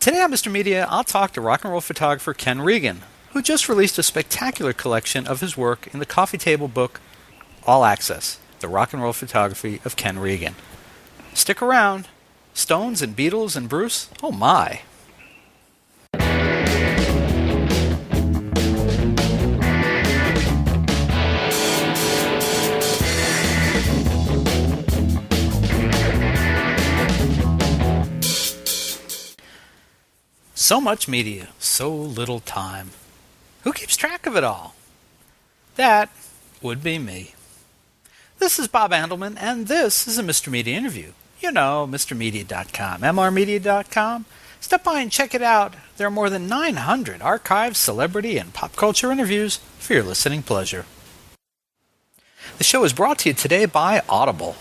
Today on Mr. Media, I'll talk to rock and roll photographer Ken Regan, who just released a spectacular collection of his work in the coffee table book, All Access, The Rock and Roll Photography of Ken Regan. Stick around. Stones and Beatles and Bruce? Oh my. So much media, so little time. Who keeps track of it all? That would be me. This is Bob Andelman, and this is a Mr. Media interview. You know, MrMedia.com, MRMedia.com. Stop by and check it out. There are more than 900 archived celebrity and pop culture interviews for your listening pleasure. The show is brought to you today by Audible.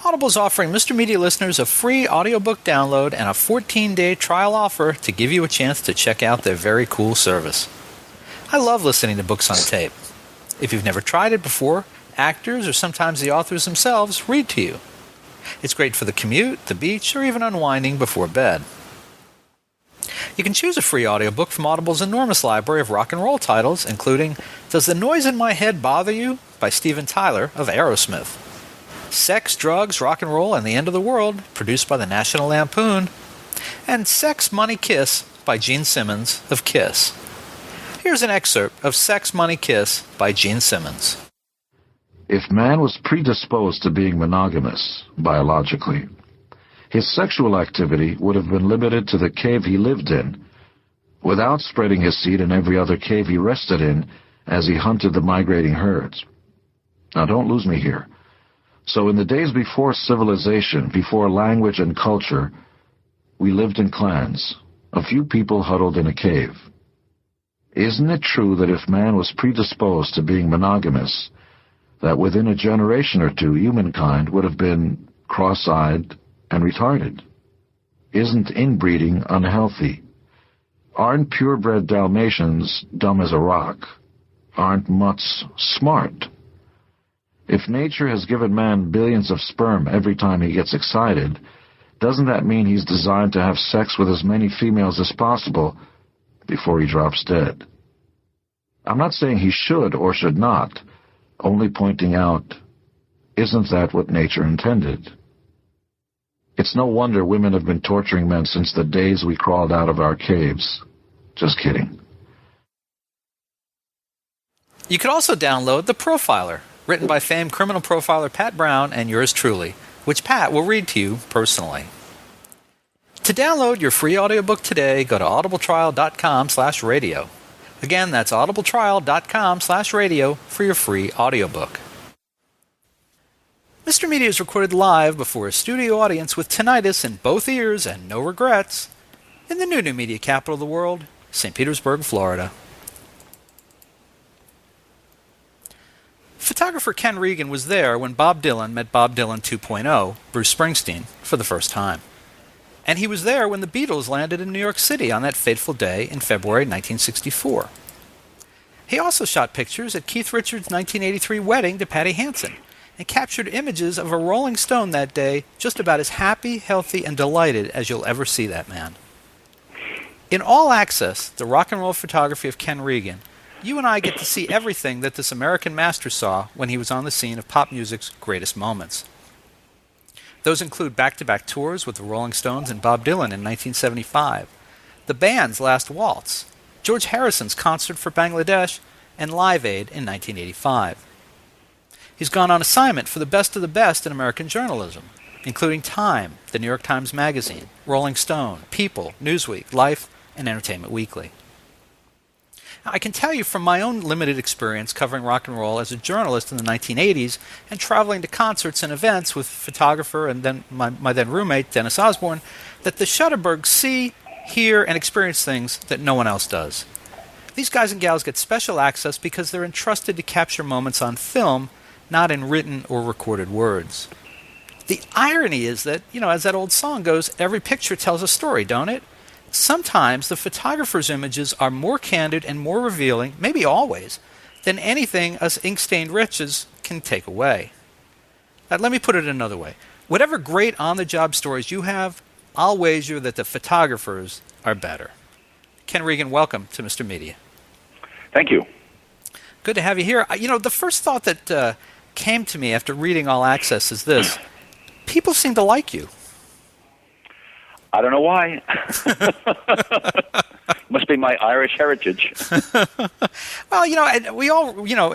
Audible is offering Mr. Media listeners a free audiobook download and a 14-day trial offer to give you a chance to check out their very cool service. I love listening to books on tape. If you've never tried it before, actors or sometimes the authors themselves read to you. It's great for the commute, the beach, or even unwinding before bed. You can choose a free audiobook from Audible's enormous library of rock and roll titles, including Does the Noise in My Head Bother You? By Steven Tyler of Aerosmith, Sex, Drugs, Rock and Roll, and the End of the World, produced by the National Lampoon, and Sex, Money, Kiss by Gene Simmons of Kiss. Here's an excerpt of Sex, Money, Kiss by Gene Simmons. If man was predisposed to being monogamous, biologically, his sexual activity would have been limited to the cave he lived in, without spreading his seed in every other cave he rested in as he hunted the migrating herds. Now don't lose me here. So in the days before civilization, before language and culture, we lived in clans, a few people huddled in a cave. Isn't it true that if man was predisposed to being monogamous, that within a generation or two humankind would have been cross-eyed and retarded? Isn't inbreeding unhealthy? Aren't purebred Dalmatians dumb as a rock? Aren't mutts smart? If nature has given man billions of sperm every time he gets excited, doesn't that mean he's designed to have sex with as many females as possible before he drops dead? I'm not saying he should or should not, only pointing out, isn't that what nature intended? It's no wonder women have been torturing men since the days we crawled out of our caves. Just kidding. You could also download The Profiler, written by famed criminal profiler Pat Brown and yours truly, which Pat will read to you personally. To download your free audiobook today, go to audibletrial.com/radio. Again, that's audibletrial.com/radio for your free audiobook. Mr. Media is recorded live before a studio audience with tinnitus in both ears and no regrets in the new media capital of the world, St. Petersburg, Florida. Photographer Ken Regan was there when Bob Dylan met Bob Dylan 2.0, Bruce Springsteen, for the first time. And he was there when the Beatles landed in New York City on that fateful day in February 1964. He also shot pictures at Keith Richards' 1983 wedding to Patti Hansen and captured images of a Rolling Stone that day just about as happy, healthy, and delighted as you'll ever see that man. In All Access, the rock and roll photography of Ken Regan, you and I get to see everything that this American master saw when he was on the scene of pop music's greatest moments. Those include back-to-back tours with the Rolling Stones and Bob Dylan in 1975, the band's last waltz, George Harrison's concert for Bangladesh, and Live Aid in 1985. He's gone on assignment for the best of the best in American journalism, including Time, the New York Times Magazine, Rolling Stone, People, Newsweek, Life, and Entertainment Weekly. I can tell you from my own limited experience covering rock and roll as a journalist in the 1980s and traveling to concerts and events with photographer and then my then roommate, Dennis Osborne, that the shutterbugs see, hear, and experience things that no one else does. These guys and gals get special access because they're entrusted to capture moments on film, not in written or recorded words. The irony is that, as that old song goes, every picture tells a story, don't it? Sometimes the photographer's images are more candid and more revealing, maybe always, than anything us ink-stained wretches can take away. Let me put it another way. Whatever great on-the-job stories you have, I'll wager that the photographers are better. Ken Regan, welcome to Mr. Media. Thank you. Good to have you here. The first thought that came to me after reading All Access is this. People seem to like you. I don't know why. Must be my Irish heritage. Well, we all,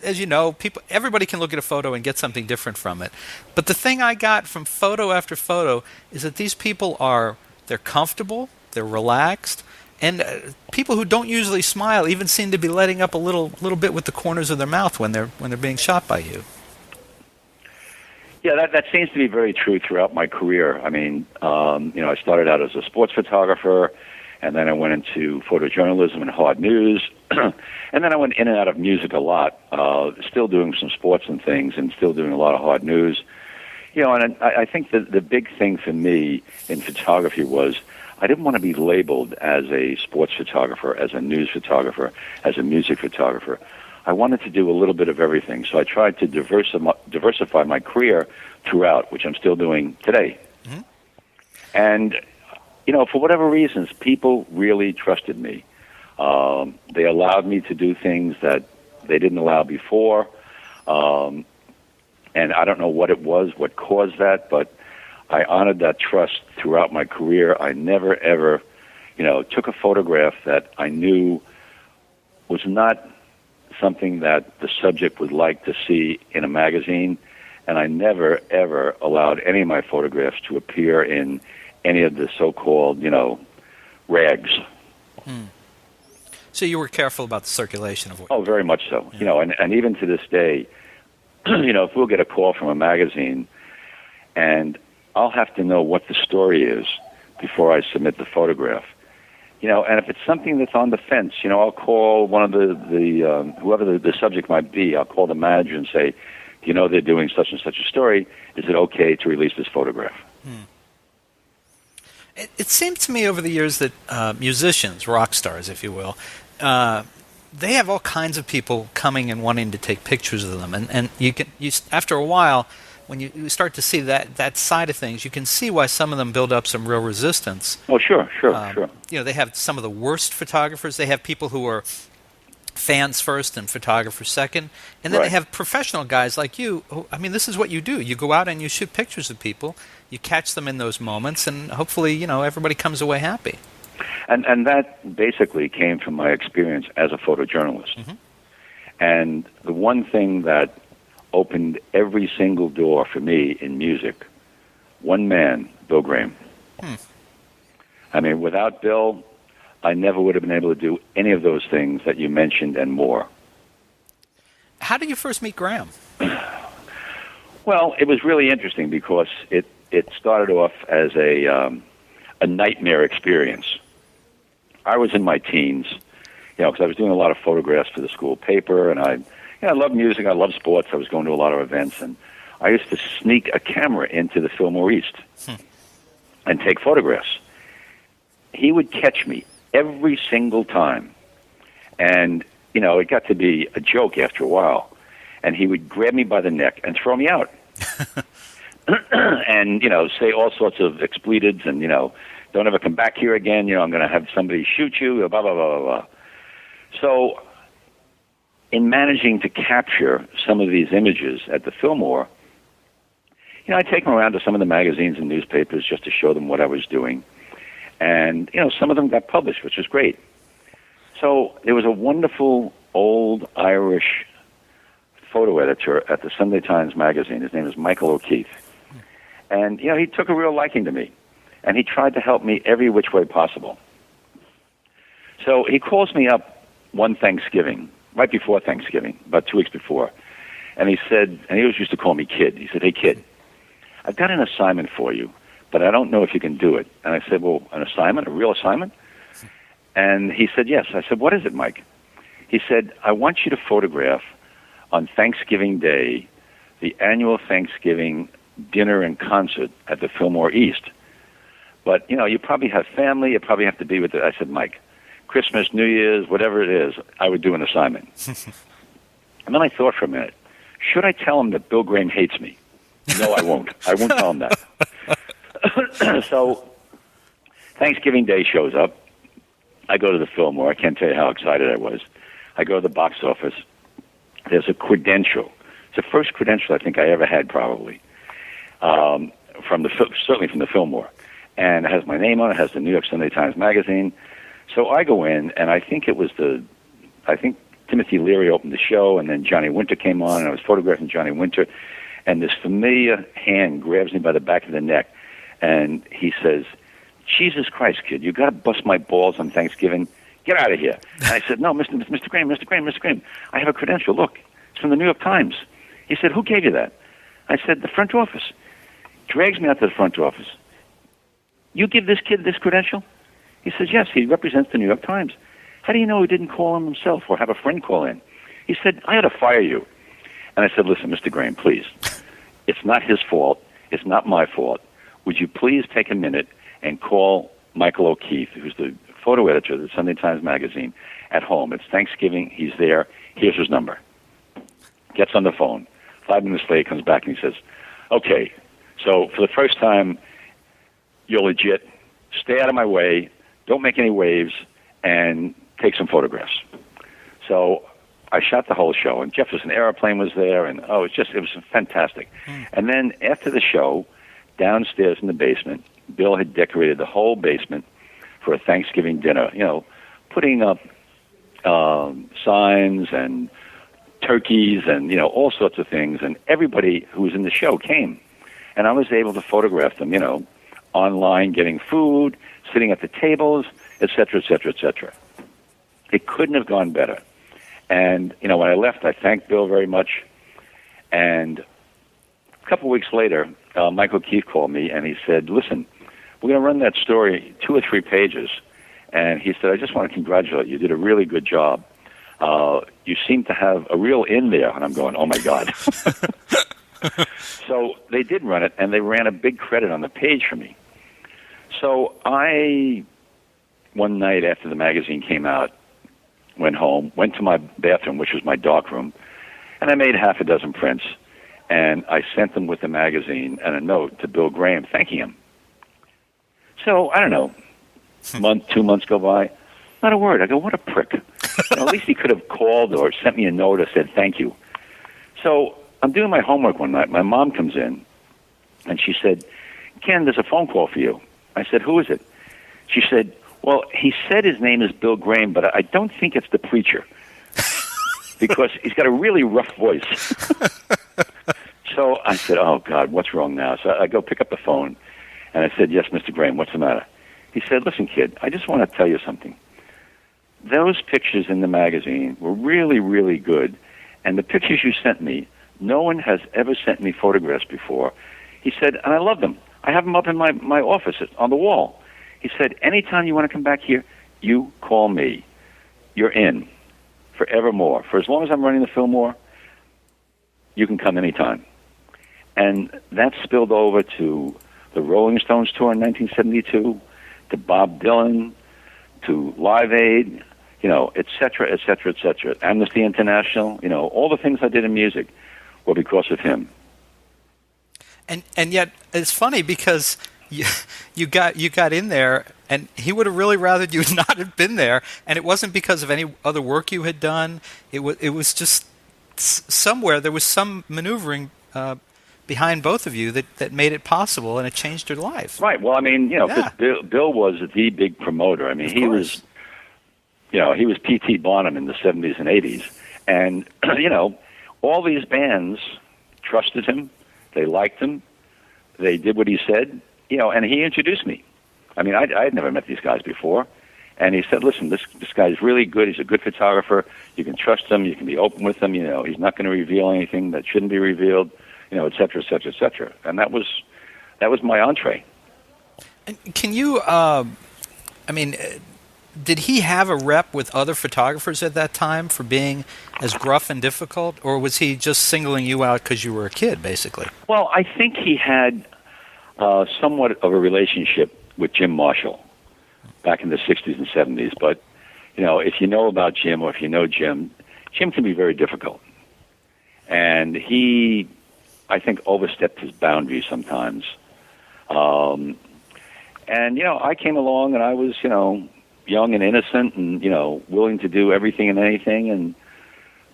as you know, everybody can look at a photo and get something different from it. But the thing I got from photo after photo is that these people they're comfortable, they're relaxed, and people who don't usually smile even seem to be letting up a little bit with the corners of their mouth when they're being shot by you. Yeah, that seems to be very true throughout my career. I mean, I started out as a sports photographer, and then I went into photojournalism and hard news, and then I went in and out of music a lot, still doing some sports and things, and still doing a lot of hard news. And I think that the big thing for me in photography was I didn't want to be labeled as a sports photographer, as a news photographer, as a music photographer. I wanted to do a little bit of everything, so I tried to diversify my career throughout, which I'm still doing today. Mm-hmm. And, for whatever reasons, people really trusted me. They allowed me to do things that they didn't allow before, and I don't know what it was, what caused that, but I honored that trust throughout my career. I never, ever, took a photograph that I knew was not something that the subject would like to see in a magazine, and I never, ever allowed any of my photographs to appear in any of the so-called, rags. Hmm. So you were careful about the circulation of what? Oh, very much so. Yeah. And even to this day, if we'll get a call from a magazine, and I'll have to know what the story is before I submit the photograph. And if it's something that's on the fence, I'll call one of the whoever the subject might be. I'll call the manager and say, they're doing such and such a story. Is it okay to release this photograph? Hmm. It seemed to me over the years that musicians, rock stars, if you will, they have all kinds of people coming and wanting to take pictures of them, and you after a while, when you start to see that side of things, you can see why some of them build up some real resistance. Oh, sure. They have some of the worst photographers. They have people who are fans first and photographers second. And then They have professional guys like you. This is what you do. You go out and you shoot pictures of people. You catch them in those moments, and hopefully, everybody comes away happy. And that basically came from my experience as a photojournalist. Mm-hmm. And the one thing that opened every single door for me in music, one man, Bill Graham. Without Bill, I never would have been able to do any of those things that you mentioned and more. How did you first meet Graham? Well, it was really interesting because it started off as a nightmare experience. I was in my teens, because I was doing a lot of photographs for the school paper, and I love music, I love sports, I was going to a lot of events, and I used to sneak a camera into the Fillmore East and take photographs. He would catch me every single time, and, it got to be a joke after a while, and he would grab me by the neck and throw me out. And, say all sorts of expletives and, don't ever come back here again, I'm going to have somebody shoot you, blah, blah, blah, blah, blah. So in managing to capture some of these images at the Fillmore, I take them around to some of the magazines and newspapers just to show them what I was doing. And, some of them got published, which was great. So there was a wonderful old Irish photo editor at the Sunday Times magazine. His name is Michael O'Keefe. And, he took a real liking to me. And he tried to help me every which way possible. So he calls me up one Thanksgiving, right before Thanksgiving, about 2 weeks before. And he said, and he always used to call me Kid. He said, "Hey, Kid, I've got an assignment for you, but I don't know if you can do it." And I said, "Well, an assignment, a real assignment?" And he said, "Yes." I said, "What is it, Mike?" He said, "I want you to photograph on Thanksgiving Day the annual Thanksgiving dinner and concert at the Fillmore East. But, you probably have family, you probably have to be with it." I said, "Mike, Christmas, New Year's, whatever it is, I would do an assignment." And then I thought for a minute, should I tell him that Bill Graham hates me? No, I won't. I won't tell him that. So Thanksgiving Day shows up. I go to the Fillmore. I can't tell you how excited I was. I go to the box office. There's a credential. It's the first credential I think I ever had, probably, certainly from the Fillmore. And it has my name on it. It has the New York Sunday Times Magazine. So I go in, and I think Timothy Leary opened the show, and then Johnny Winter came on, and I was photographing Johnny Winter. And this familiar hand grabs me by the back of the neck, and he says, "Jesus Christ, kid, you got to bust my balls on Thanksgiving. Get out of here." And I said, "No, Mr. Graham, I have a credential. Look, it's from the New York Times." He said, "Who gave you that?" I said, "The front office." Drags me out to the front office. "You give this kid this credential?" He says, "Yes, he represents the New York Times." "How do you know he didn't call him himself or have a friend call in?" He said, "I ought to fire you." And I said, "Listen, Mr. Graham, please. It's not his fault. It's not my fault. Would you please take a minute and call Michael O'Keefe, who's the photo editor of the Sunday Times Magazine, at home. It's Thanksgiving. He's there. Here's his number." Gets on the phone. 5 minutes later, comes back and he says, "Okay, so for the first time, you're legit. Stay out of my way. Don't make any waves, and take some photographs." So I shot the whole show, and Jefferson Airplane was there, and it was fantastic. And then after the show, downstairs in the basement, Bill had decorated the whole basement for a Thanksgiving dinner, putting up signs and turkeys and, all sorts of things, and everybody who was in the show came. And I was able to photograph them, online, getting food, sitting at the tables, et cetera, et cetera, et cetera. It couldn't have gone better. And, when I left, I thanked Bill very much. And a couple of weeks later, Michael Keefe called me, and he said, "Listen, we're going to run that story 2 or 3 pages." And he said, "I just want to congratulate you. You did a really good job. You seem to have a real in there." And I'm going, "Oh, my God." So they did run it, and they ran a big credit on the page for me. So one night after the magazine came out, went home, went to my bathroom, which was my darkroom, and I made 6 prints, and I sent them with the magazine and a note to Bill Graham thanking him. So, I don't know, month, 2 months go by, not a word. I go, what a prick. At least he could have called or sent me a note or said thank you. So I'm doing my homework one night. My mom comes in, and she said, "Ken, there's a phone call for you." I said, "Who is it?" She said, "Well, he said his name is Bill Graham, but I don't think it's the preacher because he's got a really rough voice." So I said, "Oh, God, what's wrong now?" So I go pick up the phone, and I said, "Yes, Mr. Graham, what's the matter?" He said, "Listen, kid, I just want to tell you something. Those pictures in the magazine were really, really good, and the pictures you sent me, no one has ever sent me photographs before." He said, "And I love them. I have them up in my office on the wall." He said, "Anytime you want to come back here, you call me. You're in forevermore. For as long as I'm running the Fillmore, you can come anytime." And that spilled over to the Rolling Stones tour in 1972, to Bob Dylan, to Live Aid, et cetera, et cetera, et cetera. Amnesty International, all the things I did in music were because of him. And yet it's funny because you got in there, and he would have really rather you not have been there, and it wasn't because of any other work you had done. It was just somewhere there was some maneuvering behind both of you that made it possible, and it changed your life. Right. Well, I mean, because Bill was the big promoter. I mean, he was P.T. Barnum in the 70s and 80s, and all these bands trusted him. They liked him. They did what he said, and he introduced me. I mean, I had never met these guys before. And he said, "Listen, this guy's really good. He's a good photographer. You can trust him. You can be open with him. He's not going to reveal anything that shouldn't be revealed, et cetera, et cetera, et cetera." And that was my entree. And can you, did he have a rep with other photographers at that time for being as gruff and difficult, or was he just singling you out because you were a kid, basically? Well, I think he had somewhat of a relationship with Jim Marshall back in the 60s and 70s. But, if you know about Jim or if you know Jim can be very difficult. And he, I think, overstepped his boundaries sometimes. And, I came along and I was, young and innocent and, willing to do everything and anything. And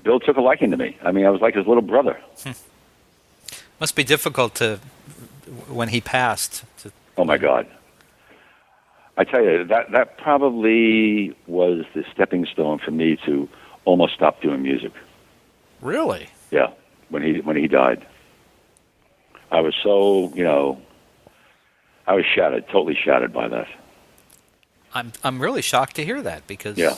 Bill took a liking to me. I mean, I was like his little brother. Must be difficult when he passed. Oh, my God. I tell you, that probably was the stepping stone for me to almost stop doing music. Really? Yeah, when he died. I was so, I was shattered, totally shattered by that. I'm really shocked to hear that because yeah,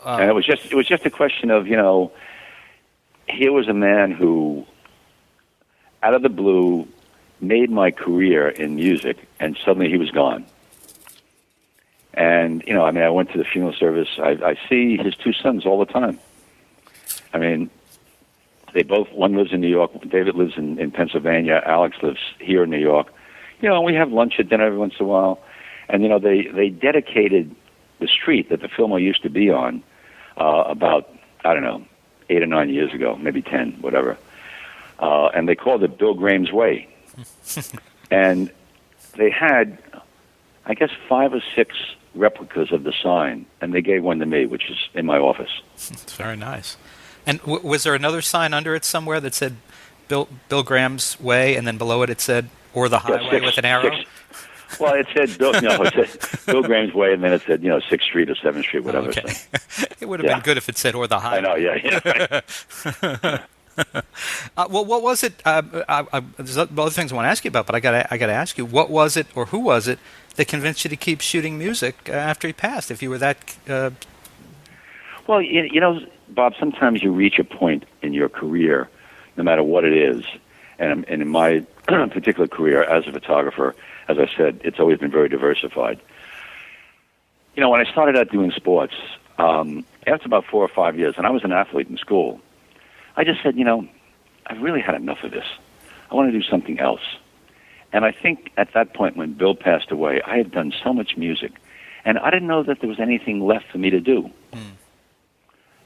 and it was just a question of here was a man who, out of the blue, made my career in music, and suddenly he was gone. And I went to the funeral service. I see his two sons all the time. I mean, one lives in New York. David lives in Pennsylvania. Alex lives here in New York. And we have lunch at dinner every once in a while. And, they dedicated the street that the Fillmore used to be on about, 8 or 9 years ago, maybe 10, whatever. And they called it Bill Graham's Way. And they had, I guess, 5 or 6 replicas of the sign, and they gave one to me, which is in my office. It's very nice. And was there another sign under it somewhere that said Bill Graham's Way, and then below it said, or the highway with an arrow? 6. Well, it said Bill Graham's Way, and then it said 6th Street or 7th Street, whatever. Okay. It would have been good if it said or the highway. I know, yeah. Well, what was it? There's other things I want to ask you about, but I got to ask you, what was it, or who was it, that convinced you to keep shooting music after he passed? If you were that, well, Bob, sometimes you reach a point in your career, no matter what it is, and in my particular career as a photographer, as I said, it's always been very diversified. When I started out doing sports, after about 4 or 5 years, and I was an athlete in school, I just said, I've really had enough of this. I want to do something else. And I think at that point when Bill passed away, I had done so much music, and I didn't know that there was anything left for me to do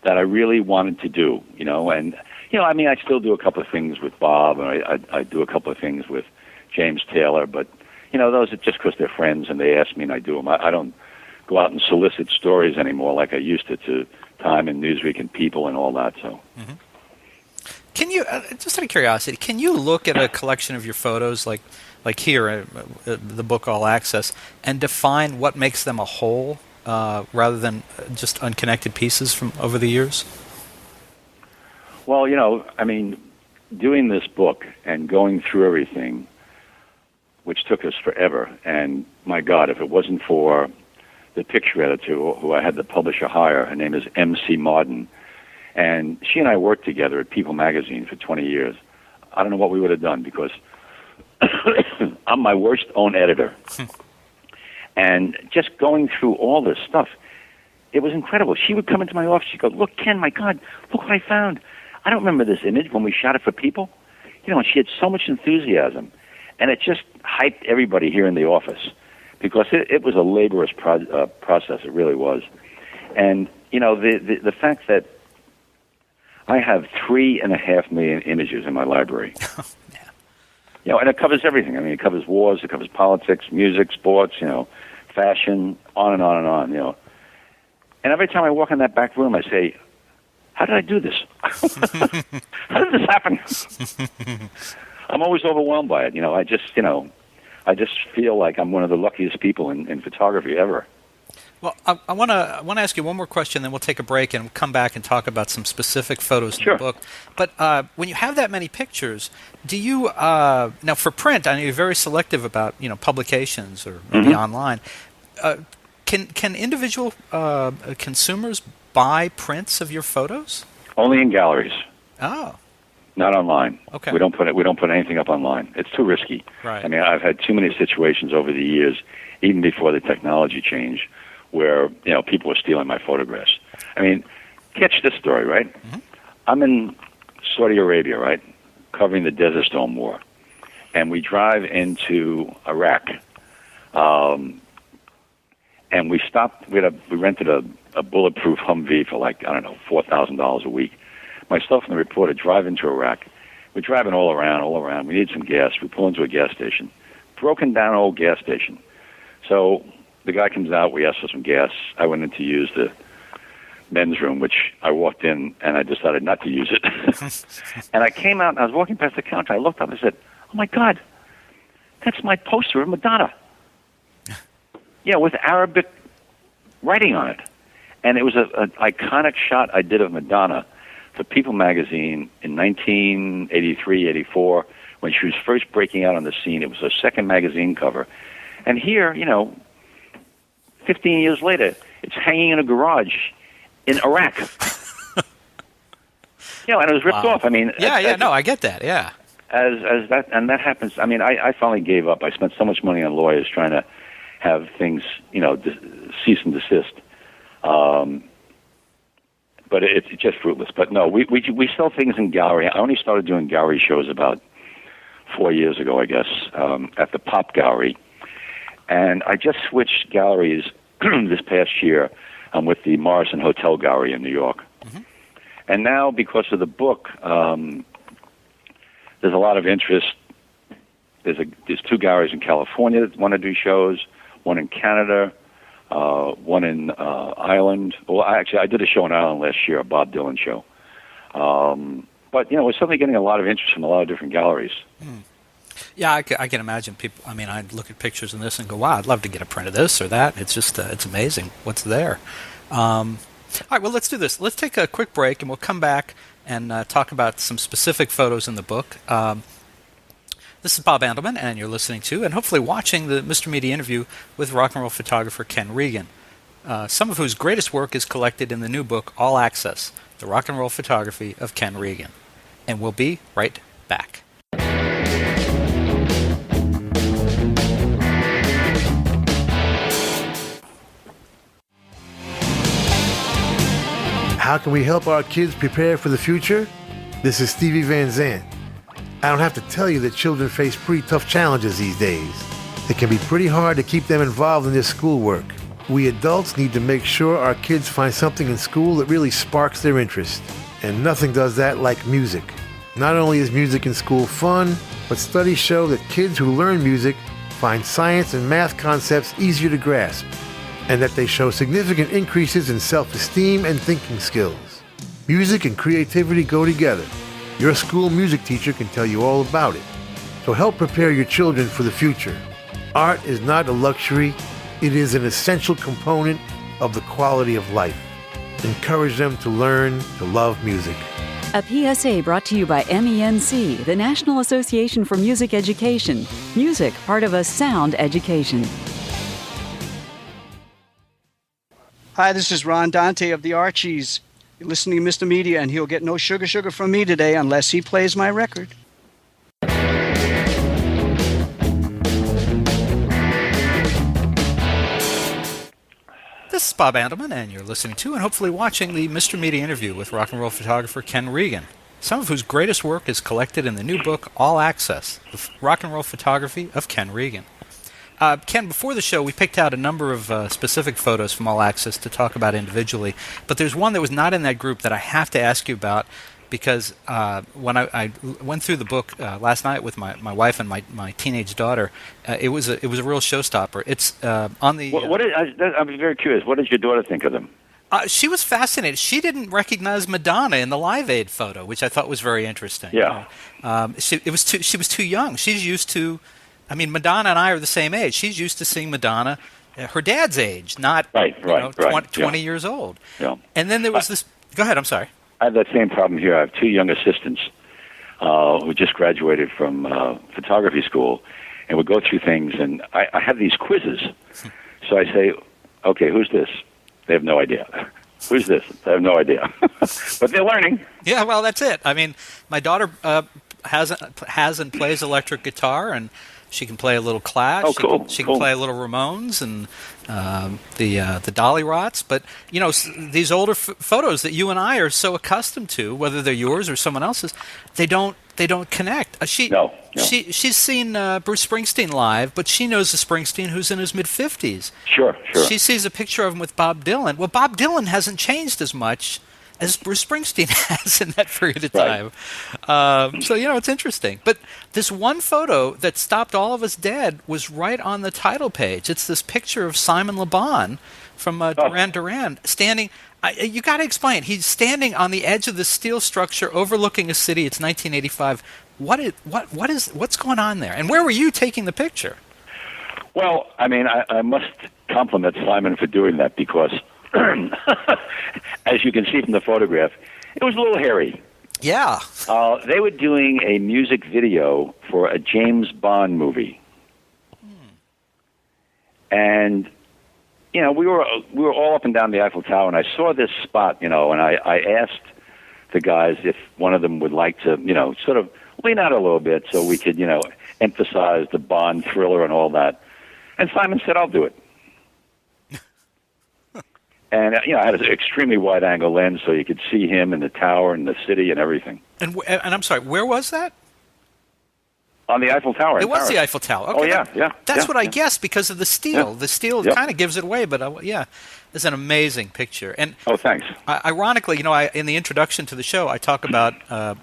that I really wanted to do, And, I still do a couple of things with Bob, and I do a couple of things with James Taylor, but, those are just because they're friends and they ask me and I do them. I don't go out and solicit stories anymore like I used to Time and Newsweek and People and all that, so... Mm-hmm. Can you, just out of curiosity, can you look at a collection of your photos, like here, the book All Access, and define what makes them a whole, rather than just unconnected pieces from over the years? Well, doing this book and going through everything, which took us forever, and my God, if it wasn't for the picture editor who I had the publisher hire, her name is M.C. Martin, and she and I worked together at People magazine for 20 years. I don't know what we would have done because I'm my worst own editor. And just going through all this stuff, it was incredible. She would come into my office. She'd go, "Look, Ken, my God, look what I found. I don't remember this image when we shot it for People." And she had so much enthusiasm. And it just hyped everybody here in the office because it was a laborious process. It really was. And, the fact that I have 3.5 million images in my library. Yeah. And it covers everything. I mean, it covers wars, it covers politics, music, sports, fashion, on and on and on, And every time I walk in that back room, I say, how did I do this? How did this happen? I'm always overwhelmed by it. I just feel like I'm one of the luckiest people in photography ever. Well, I want to ask you one more question, then we'll take a break and come back and talk about some specific photos in the book. But when you have that many pictures, do you now for print? I know you're very selective about publications or maybe online. Can individual consumers buy prints of your photos? Only in galleries. Oh. Not online. Okay. We don't put anything up online. It's too risky. Right. I mean, I've had too many situations over the years, even before the technology change, where people were stealing my photographs. I mean, catch this story, right? Mm-hmm. I'm in Saudi Arabia, right, covering the Desert Storm War, and we drive into Iraq, and we stopped. We rented a bulletproof Humvee for $4,000 a week. Myself and the reporter drive into Iraq. We're driving all around. We need some gas. We pull into a gas station, broken down old gas station. So the guy comes out, we asked for some gas. I went in to use the men's room, which I walked in and I decided not to use it. And I came out and I was walking past the counter. I looked up and I said, "Oh my God, that's my poster of Madonna." Yeah, with Arabic writing on it. And it was an iconic shot I did of Madonna for People magazine in 1983, 84, when she was first breaking out on the scene. It was her second magazine cover. And here, 15 years later, it's hanging in a garage in Iraq. And it was ripped off. I mean, I get that. Yeah, as that, and that happens. I mean, I finally gave up. I spent so much money on lawyers trying to have things, cease and desist. But it's just fruitless. But no, we sell things in gallery. I only started doing gallery shows about 4 years ago, I guess, at the Pop Gallery, and I just switched galleries this past year. I'm with the Morrison Hotel Gallery in New York. Mm-hmm. And now, because of the book, there's a lot of interest. There's 2 galleries in California that want to do shows, one in Canada, one in Ireland. Well, actually, I did a show in Ireland last year, a Bob Dylan show. But, we're suddenly getting a lot of interest from a lot of different galleries. Mm. Yeah, I can imagine people. I mean, I look at pictures in this and go, "Wow, I'd love to get a print of this or that." It's just, it's amazing what's there. All right, well, let's do this. Let's take a quick break, and we'll come back and talk about some specific photos in the book. This is Bob Andelman, and you're listening to, and hopefully watching, the Mr. Media interview with rock and roll photographer Ken Regan, some of whose greatest work is collected in the new book, All Access, The Rock and Roll Photography of Ken Regan. And we'll be right back. How can we help our kids prepare for the future? This is Stevie Van Zandt. I don't have to tell you that children face pretty tough challenges these days. It can be pretty hard to keep them involved in their schoolwork. We adults need to make sure our kids find something in school that really sparks their interest. And nothing does that like music. Not only is music in school fun, but studies show that kids who learn music find science and math concepts easier to grasp, and that they show significant increases in self-esteem and thinking skills. Music and creativity go together. Your school music teacher can tell you all about it. So help prepare your children for the future. Art is not a luxury, it is an essential component of the quality of life. Encourage them to learn to love music. A PSA brought to you by MENC, the National Association for Music Education. Music, part of a sound education. Hi, this is Ron Dante of the Archies. You're listening to Mr. Media, and he'll get no sugar from me today unless he plays my record. This is Bob Andelman, and you're listening to and hopefully watching the Mr. Media interview with rock and roll photographer Ken Regan, some of whose greatest work is collected in the new book, All Access, The Rock and Roll Photography of Ken Regan. Ken, before the show, we picked out a number of specific photos from All Access to talk about individually, but there's one that was not in that group that I have to ask you about, because when I went through the book last night with my wife and my teenage daughter, it was a real showstopper. It's on the. I'm very curious. What did your daughter think of them? She was fascinated. She didn't recognize Madonna in the Live Aid photo, which I thought was very interesting. Yeah. She was too young. She's used to. I mean, Madonna and I are the same age. She's used to seeing Madonna at her dad's age, not 20 years old. Yeah. And then there was this. Go ahead. I'm sorry. I have that same problem here. I have 2 young assistants who just graduated from photography school, and would go through things. And I have these quizzes. So I say, "Okay, who's this?" They have no idea. Who's this? They have no idea. But they're learning. Yeah, well, that's it. I mean, my daughter has and plays electric guitar, and she can play a little Clash. Oh, cool. She can play a little Ramones and the Dolly Rots. But these older photos that you and I are so accustomed to, whether they're yours or someone else's, they don't connect. No. She's seen Bruce Springsteen live, but she knows a Springsteen who's in his mid-50s. Sure. She sees a picture of him with Bob Dylan. Well, Bob Dylan hasn't changed as much as Bruce Springsteen has in that period of Right. time. So, it's interesting. But this one photo that stopped all of us dead was right on the title page. It's this picture of Simon Le Bon from Duran Duran standing. You got to explain. He's standing on the edge of the steel structure overlooking a city. It's 1985. What's going on there? And where were you taking the picture? Well, I mean, I must compliment Simon for doing that because, as you can see from the photograph, it was a little hairy. Yeah. They were doing a music video for a James Bond movie. And, we were all up and down the Eiffel Tower, and I saw this spot, and I asked the guys if one of them would like to, sort of lean out a little bit so we could, emphasize the Bond thriller and all that. And Simon said, I'll do it. And, I had an extremely wide-angle lens so you could see him and the tower and the city and everything. And I'm sorry, where was that? On the Eiffel Tower. It was the Eiffel Tower. Okay, That's what I guessed because of the steel. Yeah. The steel kind of gives it away, but it's an amazing picture. And thanks. Ironically, in the introduction to the show, I talk about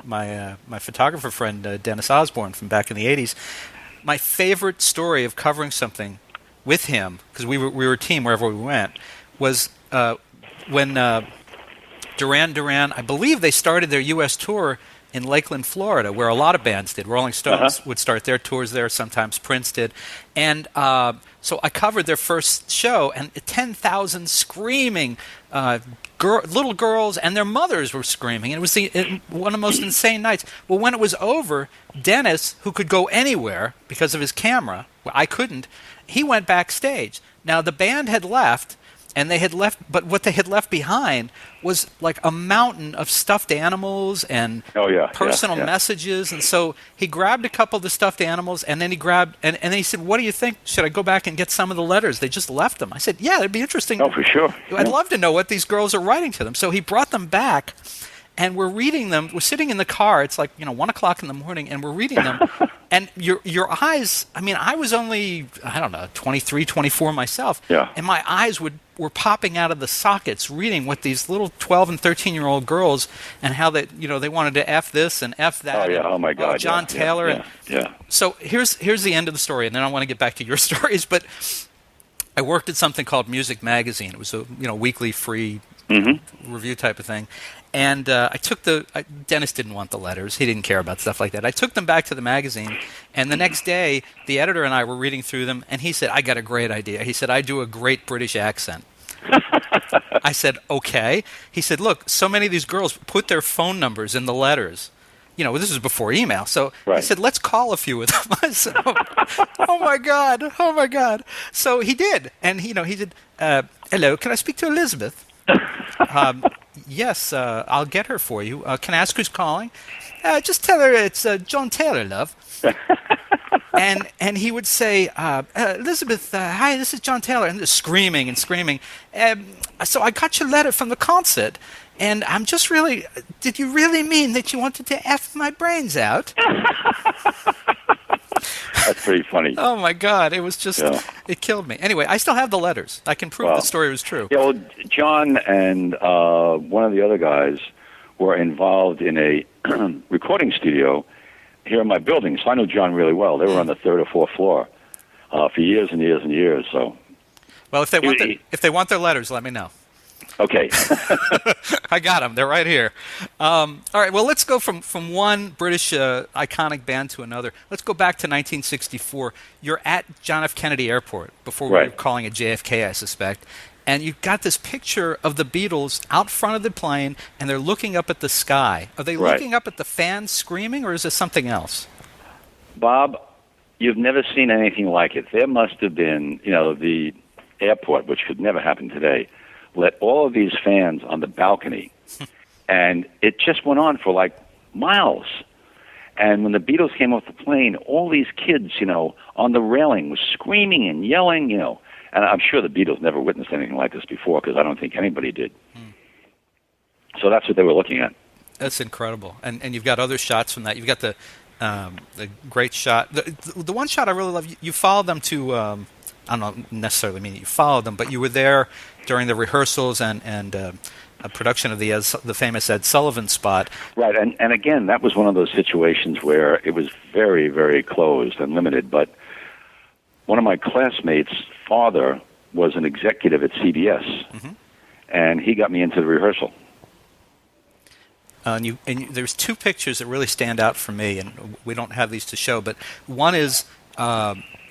my photographer friend Dennis Osborne from back in the '80s. My favorite story of covering something with him, because we were a team wherever we went, was when Duran Duran, I believe they started their U.S. tour in Lakeland, Florida, where a lot of bands did. Rolling Stones would start their tours there. Sometimes Prince did. And so I covered their first show, and 10,000 screaming little girls, and their mothers were screaming. And it was one of the most insane nights. Well, when it was over, Dennis, who could go anywhere because of his camera, I couldn't, he went backstage. Now, the band had left, but what they had left behind was like a mountain of stuffed animals and personal messages. And so he grabbed a couple of the stuffed animals, and then he then he said, "What do you think? Should I go back and get some of the letters? They just left them." I said, "Yeah, it'd be interesting. Oh, for sure. I'd love to know what these girls are writing to them." So he brought them back, and we're reading them. We're sitting in the car. It's like 1:00 in the morning, and we're reading them. And your eyes. I mean, I was only 23, 24 myself. Yeah. And my eyes were popping out of the sockets reading what these little 12 and 13-year-old girls and how they wanted to F this and F that. Oh, yeah. Oh, my God. John Taylor. Yeah. So here's the end of the story, and then I want to get back to your stories. But I worked at something called Music Magazine. It was a weekly free review type of thing. And I took Dennis didn't want the letters. He didn't care about stuff like that. I took them back to the magazine, and the next day, the editor and I were reading through them, and he said, "I got a great idea." He said, "I do a great British accent." I said, "Okay." He said, "Look, so many of these girls put their phone numbers in the letters. This is before email." So he said, "Let's call a few of them." I said, oh my God. So he did. And, he said, "Hello, can I speak to Elizabeth?" Yes, I'll get her for you. Can I ask who's calling? Just tell her it's John Taylor, love. And he would say, Elizabeth, hi, this is John Taylor. And screaming and screaming. So I got your letter from the concert, and I'm just did you really mean that you wanted to F my brains out? That's pretty funny. Oh, my God. It was just, it killed me. Anyway, I still have the letters. I can prove the story was true. Yeah, well, John and one of the other guys were involved in a recording studio here in my building, so I know John really well. They were on the third or fourth floor for years and years and years. So, well, if they want their letters, let me know. Okay. I got them. They're right here. All right. Well, let's go from one British iconic band to another. Let's go back to 1964. You're at John F. Kennedy Airport before we were calling it JFK, I suspect. And you've got this picture of the Beatles out front of the plane, and they're looking up at the sky. Are they looking up at the fans screaming, or is this something else? Bob, you've never seen anything like it. There must have been, the airport, which could never happen today, let all of these fans on the balcony, and it just went on for like miles. And when the Beatles came off the plane, all these kids, on the railing was screaming and yelling, and I'm sure the Beatles never witnessed anything like this before because I don't think anybody did. So that's what they were looking at. That's incredible. And you've got other shots from that. You've got the great shot. The one shot I really love, you followed them to, I don't necessarily mean you followed them, but you were there during the rehearsals and a production of the famous Ed Sullivan spot. Right, and again, that was one of those situations where it was very, very closed and limited. But one of my classmates' father was an executive at CBS, and he got me into the rehearsal. And there's two pictures that really stand out for me, and we don't have these to show, but one is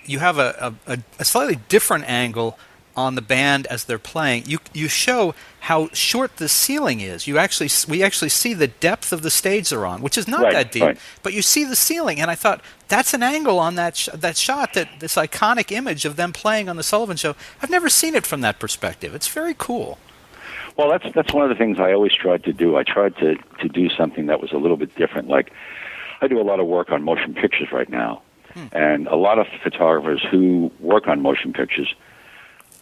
you have a slightly different angle on the band as they're playing. You show how short the ceiling is. We actually see the depth of the stage they're on, which is not that deep, but you see the ceiling, and I thought that's an angle on that shot, this iconic image of them playing on the Sullivan Show. I've never seen it from that perspective. It's very cool. Well, that's one of the things I always tried to do. I tried to do something that was a little bit different. Like, I do a lot of work on motion pictures right now, and a lot of photographers who work on motion pictures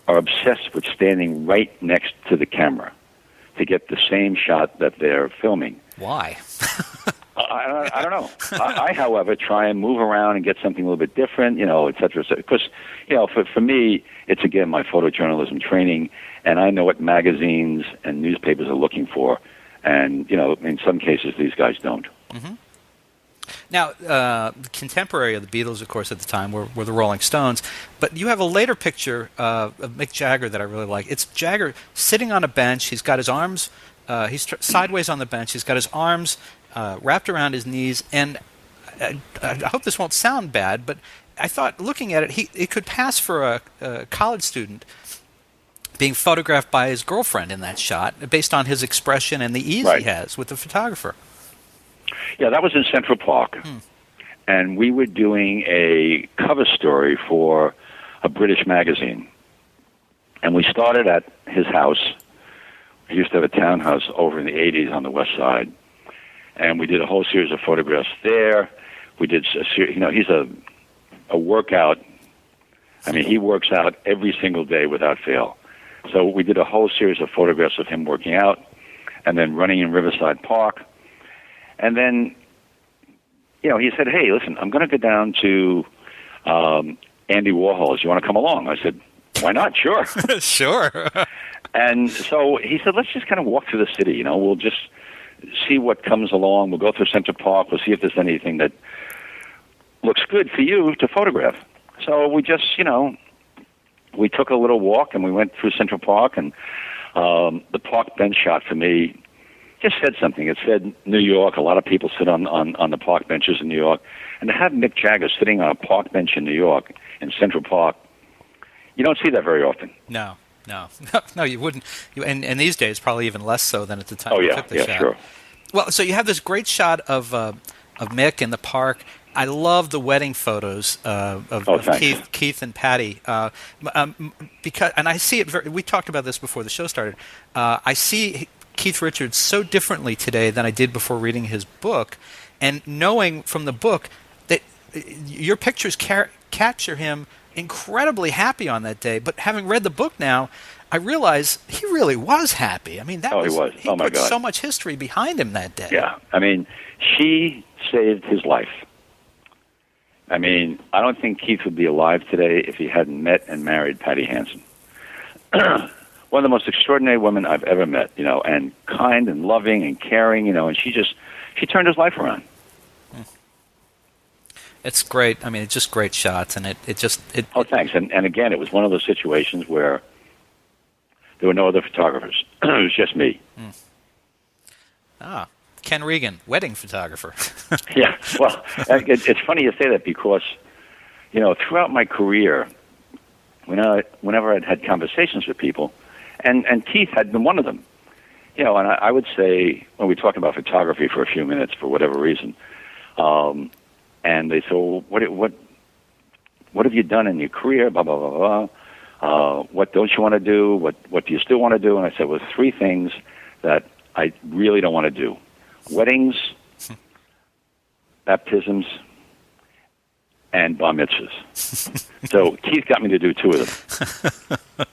are obsessed with standing right next to the camera to get the same shot that they're filming. Why? I don't know. I, however, try and move around and get something a little bit different, et cetera. Because, for me, it's, again, my photojournalism training, and I know what magazines and newspapers are looking for. And, in some cases, these guys don't. Mm-hmm. Now, the contemporary of the Beatles, of course, at the time were the Rolling Stones. But you have a later picture of Mick Jagger that I really like. It's Jagger sitting on a bench. He's got his arms, he's sideways on the bench. He's got his arms wrapped around his knees. And I hope this won't sound bad, but I thought, looking at it, it could pass for a college student being photographed by his girlfriend in that shot, based on his expression and the ease he has with the photographer. Yeah, that was in Central Park, and we were doing a cover story for a British magazine, and we started at his house. He used to have a townhouse over in the 80s on the west side, and we did a whole series of photographs there. We did a series, he's a workout. I mean, he works out every single day without fail. So we did a whole series of photographs of him working out and then running in Riverside Park. And then, he said, "Hey, listen, I'm going to go down to Andy Warhol's. You want to come along?" I said, "Why not? Sure." Sure. And so he said, "Let's just kind of walk through the city. We'll just see what comes along. We'll go through Central Park. We'll see if there's anything that looks good for you to photograph." So we just, we took a little walk and we went through Central Park, and the park bench shot for me just said something. It said New York. A lot of people sit on the park benches in New York. And to have Mick Jagger sitting on a park bench in New York, in Central Park, you don't see that very often. No, you wouldn't. And these days, probably even less so than at the time you took the shot. Sure. Well, so you have this great shot of Mick in the park. I love the wedding photos of Keith and Patti, because, and I see it. We talked about this before the show started. I see Keith Richards so differently today than I did before reading his book, and knowing from the book that your pictures capture him incredibly happy on that day. But having read the book now, I realize he really was happy. I mean, he put so much history behind him that day. Yeah, I mean, she saved his life. I mean, I don't think Keith would be alive today if he hadn't met and married Patti Hansen. One of the most extraordinary women I've ever met, and kind and loving and caring, and she turned his life around. It's great. I mean, it's just great shots, and it Oh, thanks. And again, it was one of those situations where there were no other photographers. It was just me. Ken Regan, wedding photographer. Yeah, well, it's funny you say that because, throughout my career, whenever I'd had conversations with people, and Keith had been one of them, and I would say, when we talked about photography for a few minutes for whatever reason, and they said, well, what have you done in your career, blah, blah, blah, blah. What don't you want to do? What do you still want to do? And I said, well, 3 things that I really don't want to do. Weddings, baptisms, and bar mitzvahs. So Keith got me to do 2 of them.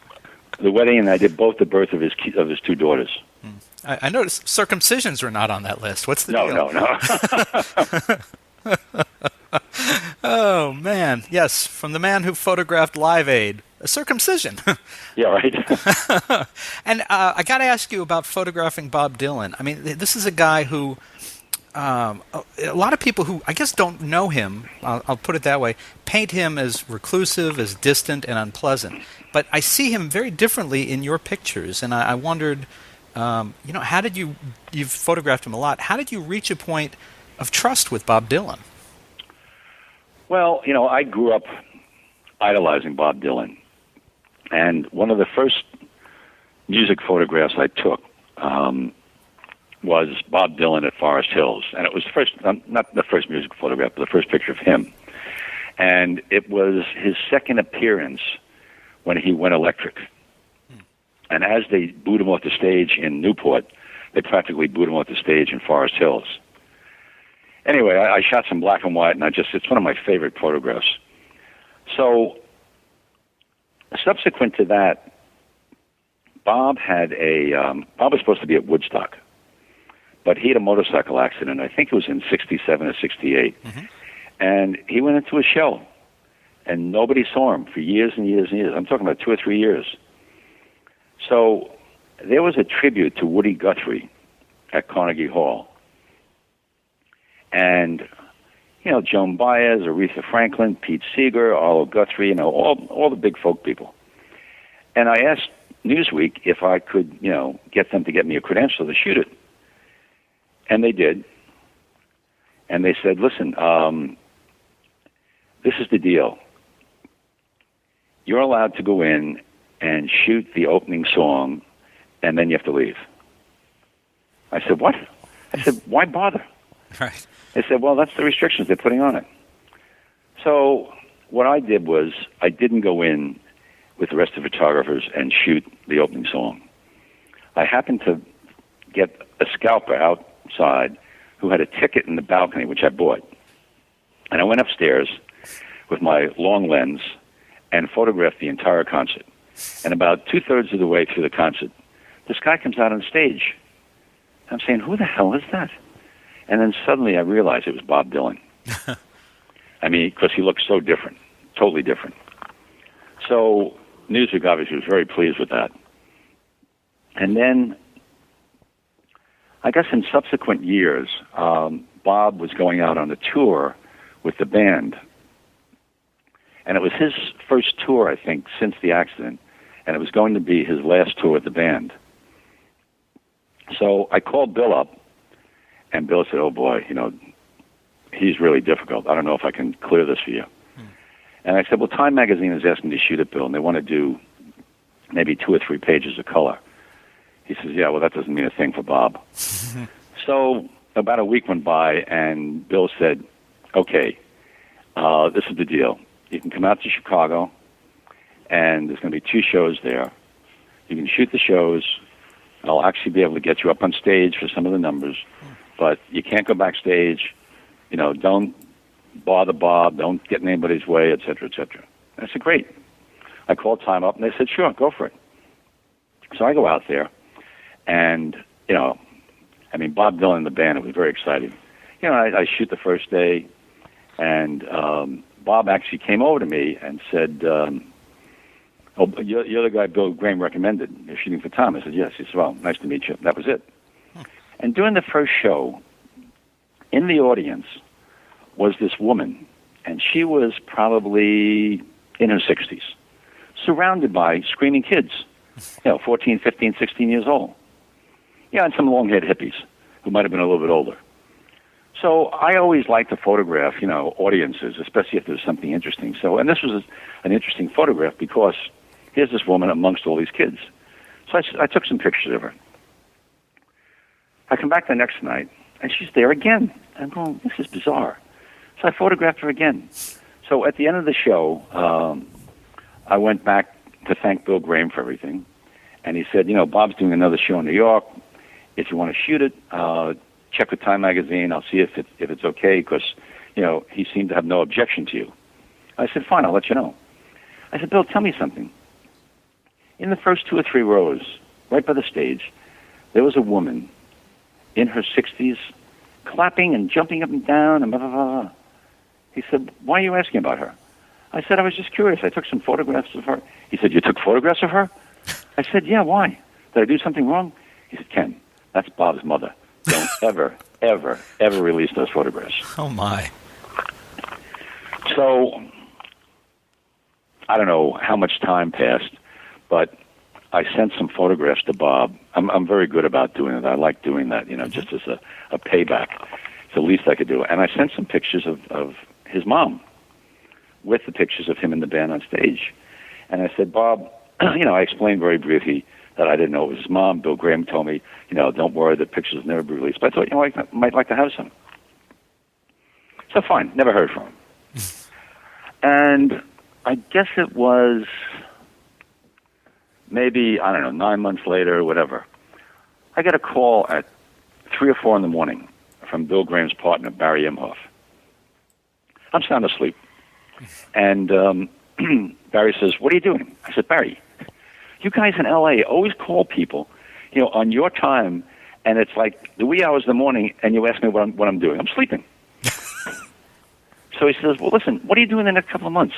The wedding, and I did both the birth of his 2 daughters. I noticed circumcisions were not on that list. What's the deal? No. Oh, man. Yes, from the man who photographed Live Aid, a circumcision. Yeah, right. And I got to ask you about photographing Bob Dylan. I mean, this is a guy who a lot of people who I guess don't know him, I'll put it that way, paint him as reclusive, as distant, and unpleasant. But I see him very differently in your pictures, and I wondered, how did you've photographed him a lot, how did you reach a point of trust with Bob Dylan? Well, I grew up idolizing Bob Dylan. And one of the first music photographs I took was Bob Dylan at Forest Hills. And it was the first, not the first music photograph, but the first picture of him. And it was his second appearance when he went electric. And as they booed him off the stage in Newport, they practically booed him off the stage in Forest Hills. Anyway, I shot some black and white, and it's one of my favorite photographs. So, subsequent to that, Bob was supposed to be at Woodstock, but he had a motorcycle accident. I think it was in 67 or 68. Mm-hmm. And he went into a show, and nobody saw him for years and years and years. I'm talking about 2 or 3 years. So there was a tribute to Woody Guthrie at Carnegie Hall. And, Joan Baez, Aretha Franklin, Pete Seeger, Arlo Guthrie, all the big folk people. And I asked Newsweek if I could, get them to get me a credential to shoot it. And they did. And they said, listen, this is the deal. You're allowed to go in and shoot the opening song, and then you have to leave. I said, what? I said, why bother? Right. They said, well, that's the restrictions they're putting on it. So what I did was I didn't go in with the rest of the photographers and shoot the opening song. I happened to get a scalper outside who had a ticket in the balcony, which I bought. And I went upstairs with my long lens and photographed the entire concert. And about 2/3 of the way through the concert, this guy comes out on stage. I'm saying, who the hell is that? And then suddenly I realized it was Bob Dylan. I mean, because he looked so different, totally different. So Newsweek obviously was very pleased with that. And then, I guess in subsequent years, Bob was going out on a tour with the band. And it was his first tour, I think, since the accident. And it was going to be his last tour with the band. So I called Bill up. And Bill said, oh, boy, he's really difficult. I don't know if I can clear this for you. And I said, well, Time Magazine is asking me to shoot it, Bill, and they want to do maybe 2 or 3 pages of color. He says, yeah, well, that doesn't mean a thing for Bob. So about a week went by, and Bill said, okay, this is the deal. You can come out to Chicago, and there's going to be 2 shows there. You can shoot the shows. I'll actually be able to get you up on stage for some of the numbers. But you can't go backstage, don't bother Bob, don't get in anybody's way, et cetera, et cetera. I said, great. I called Time up, and they said, sure, go for it. So I go out there, and, Bob Dylan and the band, it was very exciting. I shoot the first day, and Bob actually came over to me and said, oh, you're the guy Bill Graham recommended. You're shooting for Tom. I said, yes. He said, well, nice to meet you. That was it. And during the first show, in the audience was this woman, and she was probably in her 60s, surrounded by screaming kids, 14, 15, 16 years old. And some long-haired hippies who might have been a little bit older. So I always like to photograph, audiences, especially if there's something interesting. So, and this was an interesting photograph because here's this woman amongst all these kids. So I took some pictures of her. I come back the next night, and she's there again. I'm going, this is bizarre. So I photographed her again. So at the end of the show, I went back to thank Bill Graham for everything. And he said, Bob's doing another show in New York. If you want to shoot it, check with Time Magazine. I'll see if it's okay because, he seemed to have no objection to you. I said, fine, I'll let you know. I said, Bill, tell me something. In the first 2 or 3 rows, right by the stage, there was a woman in her 60s, clapping and jumping up and down and blah, blah, blah. He said, why are you asking about her? I said, I was just curious. I took some photographs of her. He said, you took photographs of her? I said, yeah, why? Did I do something wrong? He said, Ken, that's Bob's mother. Don't ever, ever, ever release those photographs. Oh, my. So, I don't know how much time passed, but I sent some photographs to Bob. I'm very good about doing it. I like doing that, just as a payback. It's the least I could do. And I sent some pictures of his mom with the pictures of him and the band on stage. And I said, Bob, I explained very briefly that I didn't know it was his mom. Bill Graham told me, don't worry, the pictures will never be released. But I thought, I might like to have some. So fine, never heard from him. And I guess it was maybe, 9 months later or whatever. I got a call at 3 or 4 in the morning from Bill Graham's partner, Barry Imhoff. I'm sound asleep. And Barry says, what are you doing? I said, Barry, you guys in L.A. always call people, on your time, and it's like the wee hours of the morning, and you ask me what I'm doing. I'm sleeping. So he says, well, listen, what are you doing in the next couple of months?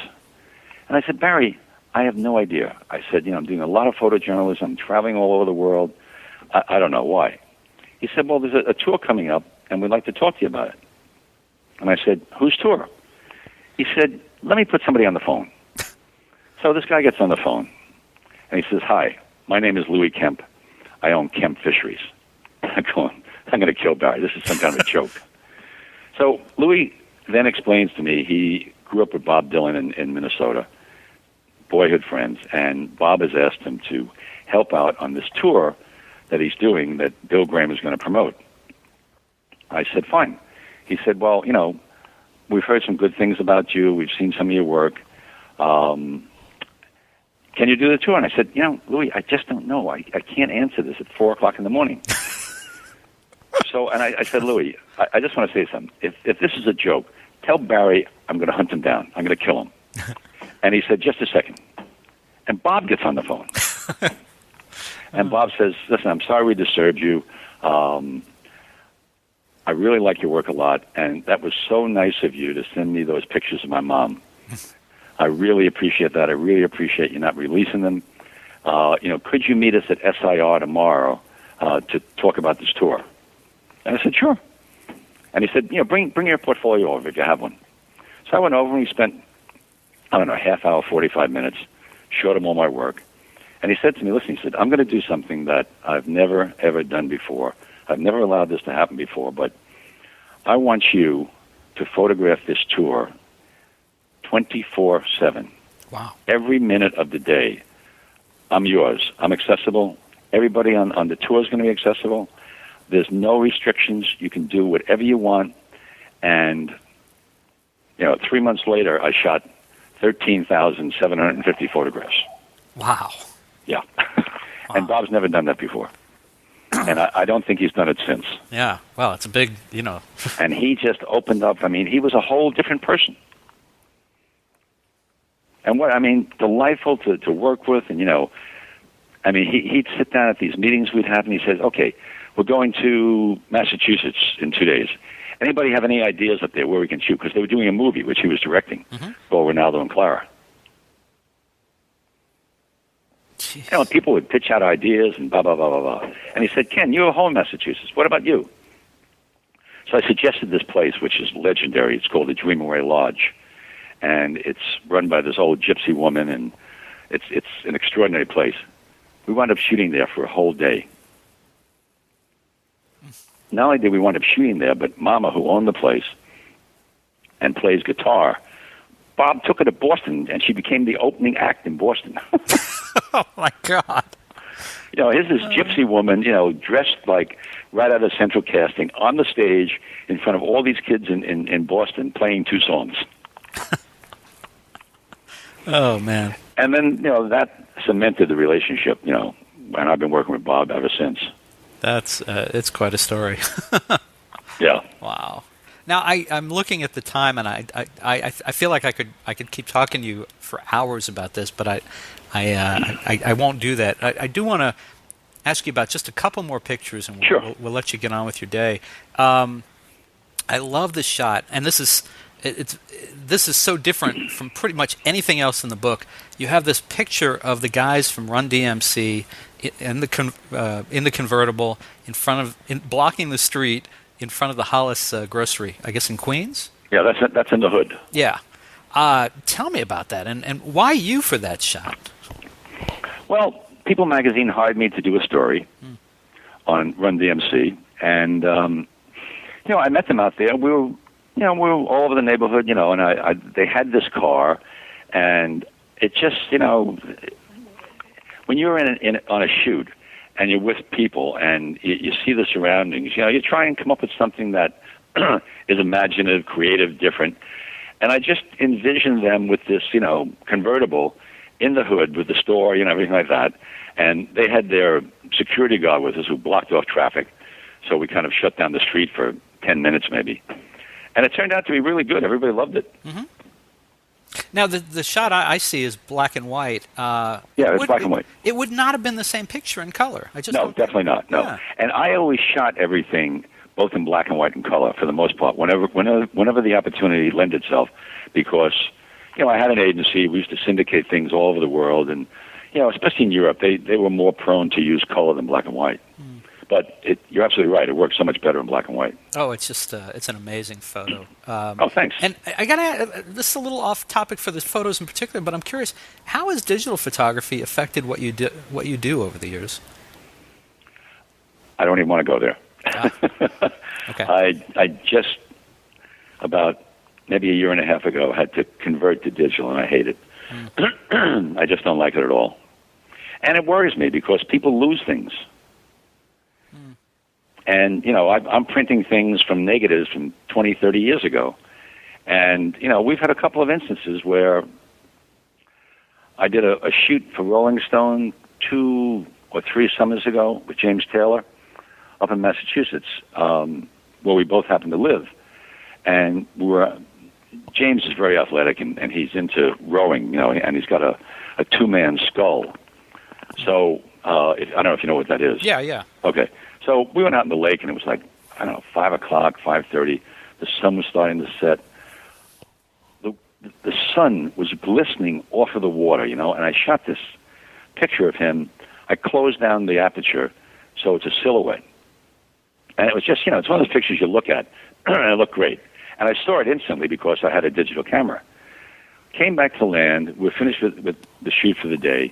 And I said, Barry, I have no idea. I said, I'm doing a lot of photojournalism. I'm traveling all over the world. I don't know why. He said, well, there's a tour coming up, and we'd like to talk to you about it. And I said, whose tour? He said, let me put somebody on the phone. So this guy gets on the phone, and he says, hi, my name is Louis Kemp. I own Kemp Fisheries. I'm going to kill Barry. This is some kind of a joke. So Louis then explains to me he grew up with Bob Dylan in Minnesota, boyhood friends, and Bob has asked him to help out on this tour that he's doing that Bill Graham is going to promote. I said, fine. He said, well, we've heard some good things about you. We've seen some of your work. Can you do the tour? And I said, Louis, I just don't know. I can't answer this at 4 o'clock in the morning. So, and I said, Louis, I just want to say something. If this is a joke, tell Barry I'm going to hunt him down. I'm going to kill him. And he said, just a second. And Bob gets on the phone. And Bob says, listen, I'm sorry we disturbed you. I really like your work a lot, and that was so nice of you to send me those pictures of my mom. I really appreciate that. I really appreciate you not releasing them. Could you meet us at SIR tomorrow to talk about this tour? And I said, sure. And he said, bring your portfolio over if you have one. So I went over and we spent, a half hour, 45 minutes, showed him all my work. And he said to me, listen, he said, I'm going to do something that I've never, ever done before. I've never allowed this to happen before, but I want you to photograph this tour 24/7. Wow. Every minute of the day, I'm yours. I'm accessible. Everybody on the tour is going to be accessible. There's no restrictions. You can do whatever you want. And, 3 months later, I shot 13,750 photographs. Wow. Yeah. And Bob's never done that before. And I don't think he's done it since. Yeah. Well, it's a big, And he just opened up. He was a whole different person. And delightful to work with. And, he'd sit down at these meetings we'd have, and he says, okay, we're going to Massachusetts in 2 days. Anybody have any ideas up there where we can shoot? Because they were doing a movie, which he was directing, called Ronaldo and Clara. Jeez. People would pitch out ideas and blah, blah, blah, blah, blah. And he said, Ken, you're home in Massachusetts. What about you? So I suggested this place, which is legendary. It's called the Dream Away Lodge. And it's run by this old gypsy woman, and it's an extraordinary place. We wound up shooting there for a whole day. Not only did we wind up shooting there, but Mama, who owned the place and plays guitar, Bob took her to Boston, and she became the opening act in Boston. Oh, my God. Here's this gypsy woman, dressed like right out of Central Casting on the stage in front of all these kids in Boston playing 2 songs. Oh, man. And then, that cemented the relationship, and I've been working with Bob ever since. It's quite a story. Yeah. Wow. Now I'm looking at the time, and I feel like I could keep talking to you for hours about this, but I won't do that. I do want to ask you about just a couple more pictures, and Sure. we'll let you get on with your day. I love this shot, and this is this is so different from pretty much anything else in the book. You have this picture of the guys from Run DMC in the convertible blocking the street in front of the Hollis grocery, I guess in Queens. Yeah, that's in the hood. Yeah. Tell me about that, and why you for that shot? Well, People Magazine hired me to do a story on Run DMC, and I met them out there. We were all over the neighborhood, and they had this car, and it just, when you're on a shoot and you're with people and you see the surroundings, you try and come up with something that is imaginative, creative, different. And I just envisioned them with this, convertible in the hood with the store, everything like that. And they had their security guard with us who blocked off traffic. So we kind of shut down the street for 10 minutes maybe. And it turned out to be really good. Everybody loved it. Mm-hmm. Now, the shot I see is black and white. Yeah, it's black and white. It would not have been the same picture in color. No, definitely not. No. Yeah. And I always shot everything both in black and white and color for the most part, whenever the opportunity lent itself, because, I had an agency. We used to syndicate things all over the world, and, especially in Europe, they were more prone to use color than black and white. Mm. But you're absolutely right. It works so much better in black and white. Oh, it's just it's an amazing photo. Oh, thanks. And I got this is a little off topic for the photos in particular, but I'm curious, how has digital photography affected what you do over the years? I don't even want to go there. Okay. I just about maybe a year and a half ago had to convert to digital, and I hate it. Mm. I just don't like it at all. And it worries me because people lose things. Mm. And, I'm printing things from negatives from 20, 30 years ago. And, we've had a couple of instances where I did a shoot for Rolling Stone 2 or 3 summers ago with James Taylor up in Massachusetts, where we both happen to live. And James is very athletic, and he's into rowing, and he's got a 2-man scull. So I don't know if you know what that is. Yeah. Okay. So we went out in the lake, and it was like, 5 o'clock, 5:30. The sun was starting to set. The sun was glistening off of the water, and I shot this picture of him. I closed down the aperture so it's a silhouette. And it was just, it's one of those pictures you look at, and it looked great. And I saw it instantly because I had a digital camera. Came back to land. We were finished with the shoot for the day.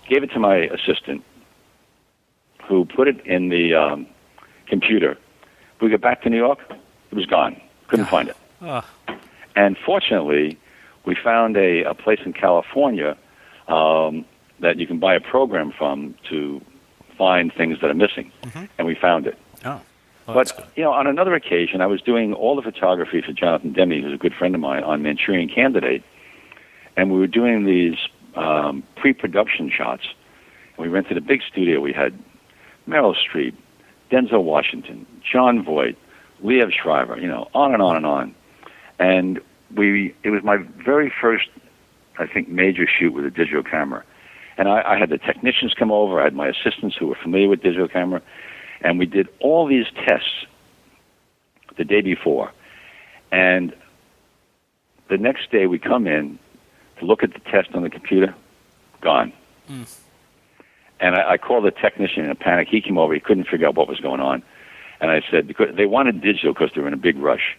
Gave it to my assistant, who put it in the computer. We got back to New York. It was gone. Couldn't find it. And fortunately, we found a place in California that you can buy a program from to find things that are missing. Mm-hmm. And we found it. Oh. Well, but, on another occasion, I was doing all the photography for Jonathan Demme, who's a good friend of mine, on Manchurian Candidate. And we were doing these pre-production shots. And we rented a big studio. We had Meryl Streep, Denzel Washington, John Voight, Liev Schreiber, on and on and on. And it was my very first, I think, major shoot with a digital camera. And I had the technicians come over. I had my assistants who were familiar with digital camera. And we did all these tests the day before. And the next day we come in to look at the test on the computer, gone. Mm. And I called the technician in a panic. He came over. He couldn't figure out what was going on. And I said, because they wanted digital because they were in a big rush.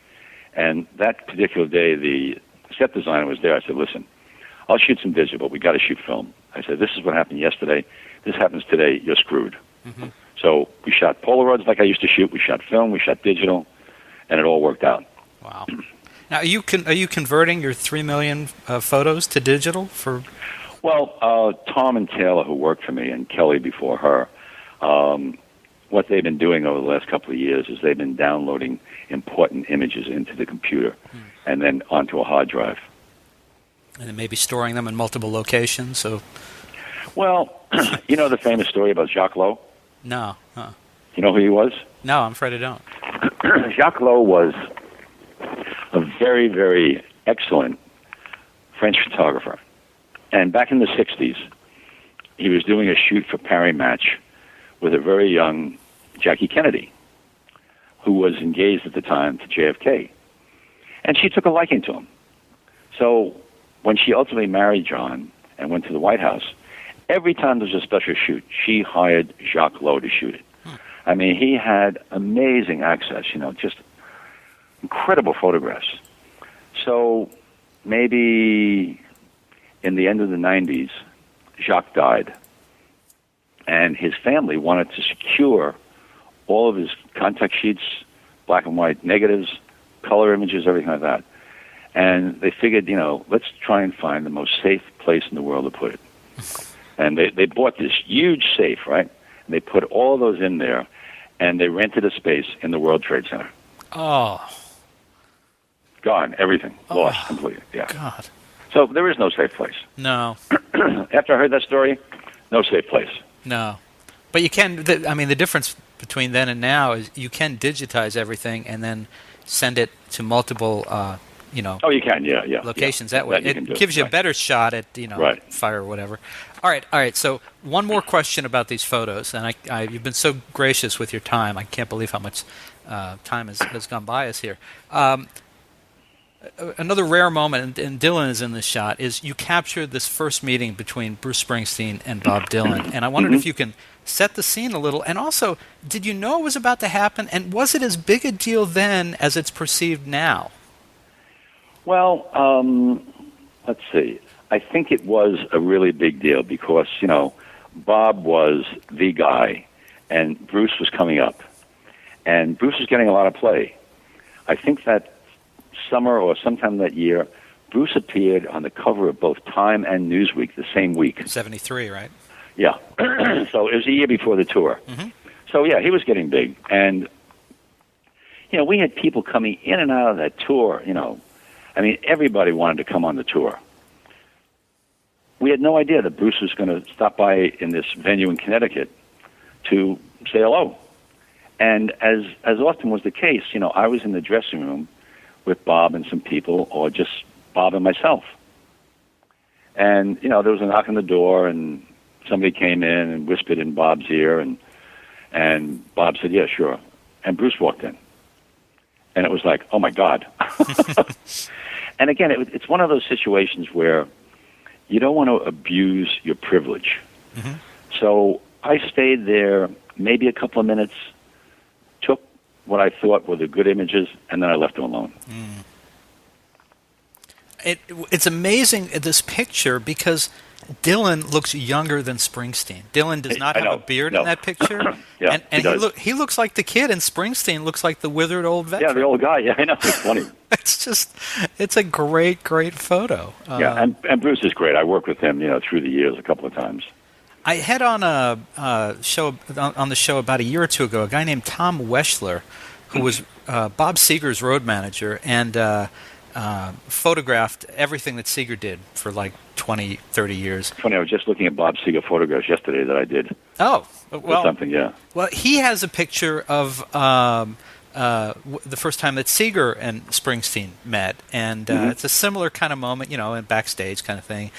And that particular day, the set designer was there. I said, listen, I'll shoot some digital, but we got to shoot film. I said, this is what happened yesterday. This happens today. You're screwed. Mm-hmm. So we shot Polaroids like I used to shoot. We shot film. We shot digital, and it all worked out. Wow! Now, are you converting your 3 million photos to digital for? Well, Tom and Taylor, who worked for me, and Kelly before her, what they've been doing over the last couple of years is they've been downloading important images into the computer and then onto a hard drive. And then maybe storing them in multiple locations. So. Well, you know the famous story about Jacques Lowe? No. You know who he was? No, I'm afraid I don't. Jacques Lowe was a very, very excellent French photographer. And back in the 60s, he was doing a shoot for Paris Match with a very young Jackie Kennedy, who was engaged at the time to JFK. And she took a liking to him. So when she ultimately married John and went to the White House, every time there was a special shoot, she hired Jacques Lowe to shoot it. I mean, he had amazing access, just incredible photographs. So maybe in the end of the 90s, Jacques died, and his family wanted to secure all of his contact sheets, black and white negatives, color images, everything like that. And they figured, let's try and find the most safe place in the world to put it. And they bought this huge safe, right? And they put all those in there, and they rented a space in the World Trade Center. Oh. Gone. Everything. Lost completely. Yeah. God. So there is no safe place. No. After I heard that story, no safe place. No. But you can, the difference between then and now is you can digitize everything and then send it to multiple, Oh, you can, yeah. locations yeah. that way. It gives you a right. better shot at, Right. fire or whatever. All right. So one more question about these photos, and you've been so gracious with your time. I can't believe how much time has gone by us here. Another rare moment, and Dylan is in this shot, is you captured this first meeting between Bruce Springsteen and Bob Dylan. And I wondered if you can set the scene a little. And also, did you know it was about to happen? And was it as big a deal then as it's perceived now? Well, let's see. I think it was a really big deal because, Bob was the guy, and Bruce was coming up. And Bruce was getting a lot of play. I think that summer or sometime that year, Bruce appeared on the cover of both Time and Newsweek the same week. 73, right? Yeah. So it was a year before the tour. Mm-hmm. So, yeah, he was getting big. And, we had people coming in and out of that tour, everybody wanted to come on the tour. We had no idea that Bruce was going to stop by in this venue in Connecticut to say hello. And as often was the case, I was in the dressing room with Bob and some people, or just Bob and myself. And, there was a knock on the door, and somebody came in and whispered in Bob's ear, and Bob said, yeah, sure. And Bruce walked in. And it was like, oh, my God. And again, it's one of those situations where you don't want to abuse your privilege. Mm-hmm. So I stayed there maybe a couple of minutes, took what I thought were the good images, and then I left him alone. It's amazing, this picture, because Dylan looks younger than Springsteen. Dylan does not have a beard in that picture. Yeah, and he looks like the kid, and Springsteen looks like the withered old veteran. Yeah, the old guy. Yeah, I know. It's funny. It's a great photo. Yeah, and Bruce is great. I worked with him, through the years a couple of times. I had on a show on the show about a year or two ago a guy named Tom Weschler, who was Bob Seger's road manager, and photographed everything that Seger did for like 20, 30 years. Funny, I was just looking at Bob Seger photographs yesterday that I did. Oh, well, something, yeah. Well, he has a picture of the first time that Seger and Springsteen met, and it's a similar kind of moment, in backstage kind of thing.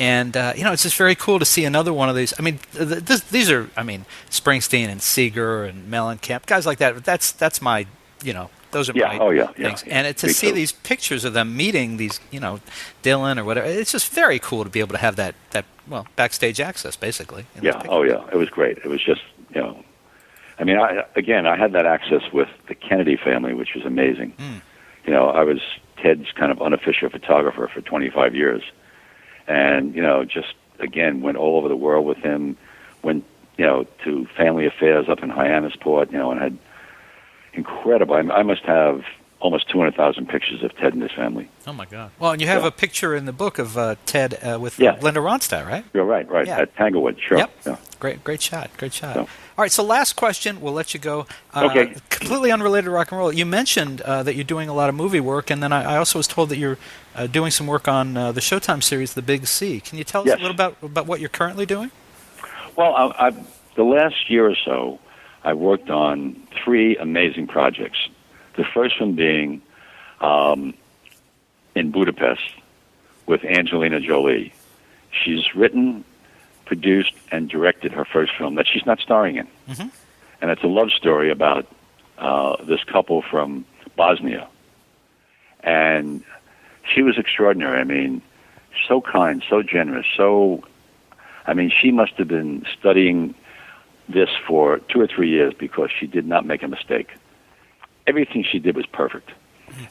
And, it's just very cool to see another one of these. I mean, these are, Springsteen and Seger and Mellencamp, guys like that. That's my, those are my things. Yeah. And to see these pictures of them meeting these, Dylan or whatever, it's just very cool to be able to have that backstage access, basically. Yeah, it was great. It was just, I had that access with the Kennedy family, which was amazing. I was Ted's kind of unofficial photographer for 25 years. And, just, again, went all over the world with him, went, to family affairs up in Hyannisport, and had incredible. I must have almost 200,000 pictures of Ted and his family. Oh, my God. Well, and you have a picture in the book of Ted with Linda Ronstadt, right? You're right. Yeah. At Tanglewood, sure. Yep. Yeah. Great shot. So. All right, so last question. We'll let you go. Okay. Completely unrelated to rock and roll. You mentioned that you're doing a lot of movie work, and then I also was told that you're doing some work on the Showtime series, The Big C. Can you tell us a little about what you're currently doing? Well, the last year or so, I worked on 3 amazing projects. The first one being in Budapest with Angelina Jolie. She's written, produced, and directed her first film that she's not starring in. Mm-hmm. And it's a love story about this couple from Bosnia. And she was extraordinary. I mean, so kind, so generous, she must have been studying this for 2 or 3 years because she did not make a mistake. Everything she did was perfect.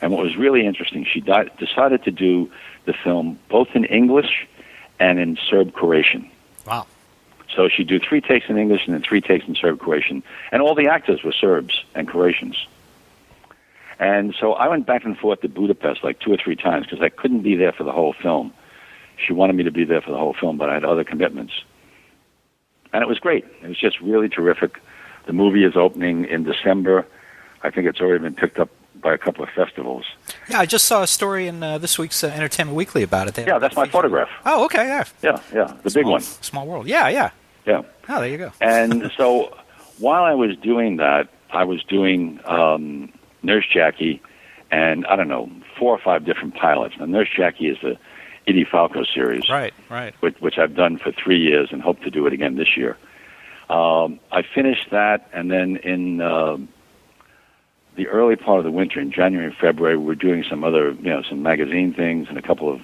And what was really interesting, she decided to do the film both in English and in Serb-Croatian. Wow. So she'd do 3 takes in English and then 3 takes in Serb-Croatian. And all the actors were Serbs and Croatians. And so I went back and forth to Budapest like 2 or 3 times because I couldn't be there for the whole film. She wanted me to be there for the whole film, but I had other commitments. And it was great. It was just really terrific. The movie is opening in December. I think it's already been picked up by a couple of festivals. Yeah, I just saw a story in this week's Entertainment Weekly about it. Yeah, that's my photograph. Oh, okay, yeah. Yeah, the big one. Small World. Yeah. Yeah. Oh, there you go. And so while I was doing that, I was doing Nurse Jackie and, 4 or 5 different pilots. Now, Nurse Jackie is the Edie Falco series. Right. Which I've done for 3 years and hope to do it again this year. I finished that, and then in the early part of the winter, in January and February, we were doing some other, some magazine things and a couple of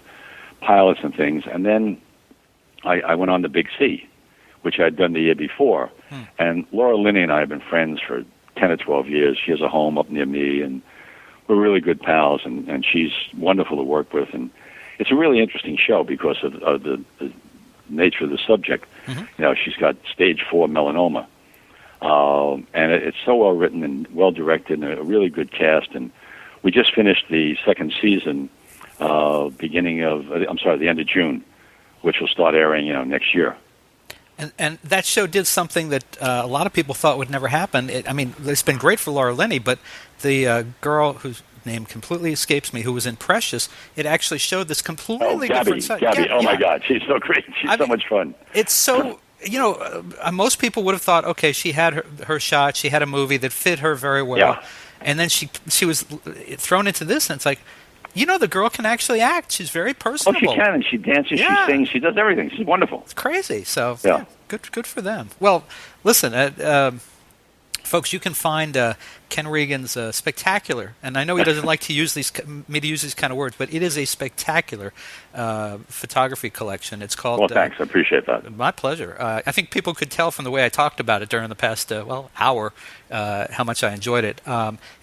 pilots and things. And then I went on to Big C, which I'd done the year before. And Laura Linney and I have been friends for 10 or 12 years. She has a home up near me, and we're really good pals, and she's wonderful to work with. And it's a really interesting show because of the nature of the subject. She's got stage 4 melanoma. And it's so well written and well directed and a really good cast. And we just finished the second season, the end of June, which will start airing, next year. And that show did something that a lot of people thought would never happen. It's been great for Laura Linney, but the girl whose name completely escapes me, who was in Precious, it actually showed this completely different side. Gabby, my God, she's so great. She's so much fun. It's so... most people would have thought, okay, she had her shot. She had a movie that fit her very well. Yeah. And then she was thrown into this, and it's like, the girl can actually act. She's very personable. Oh, she can, and she dances, she sings, she does everything. She's wonderful. It's crazy. So, good for them. Well, listen, folks, you can find Ken Regan's spectacular, and I know he doesn't like to use me to use these kind of words, but it is a spectacular photography collection. It's called... Well, thanks. I appreciate that. My pleasure. I think people could tell from the way I talked about it during the past, hour how much I enjoyed it.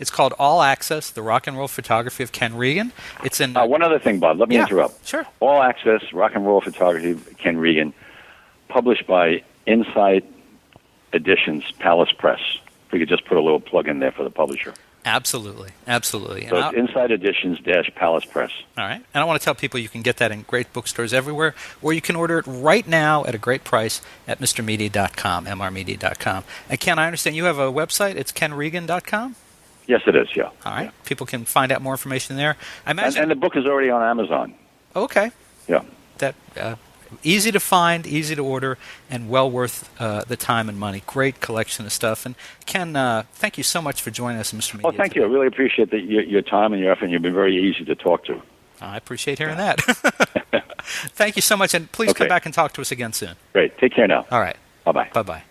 It's called All Access, The Rock and Roll Photography of Ken Regan. It's in... one other thing, Bob. Let me interrupt. Sure. All Access, Rock and Roll Photography of Ken Regan, published by Insight Editions, Palace Press. We could just put a little plug in there for the publisher. Absolutely. So it's Inside Editions - Palace Press. All right. And I want to tell people you can get that in great bookstores everywhere, or you can order it right now at a great price at mrmedia.com, mrmedia.com. And Ken, I understand you have a website. It's kenregan.com? Yes, it is, yeah. All right. People can find out more information there. I imagine... And the book is already on Amazon. Okay. Yeah. That... easy to find, easy to order, and well worth the time and money. Great collection of stuff. And Ken, thank you so much for joining us, Mr. Media. Oh, thank you. I really appreciate your time and your effort. You've been very easy to talk to. I appreciate hearing that. Thank you so much, and please come back and talk to us again soon. Great. Take care now. All right. Bye-bye. Bye-bye.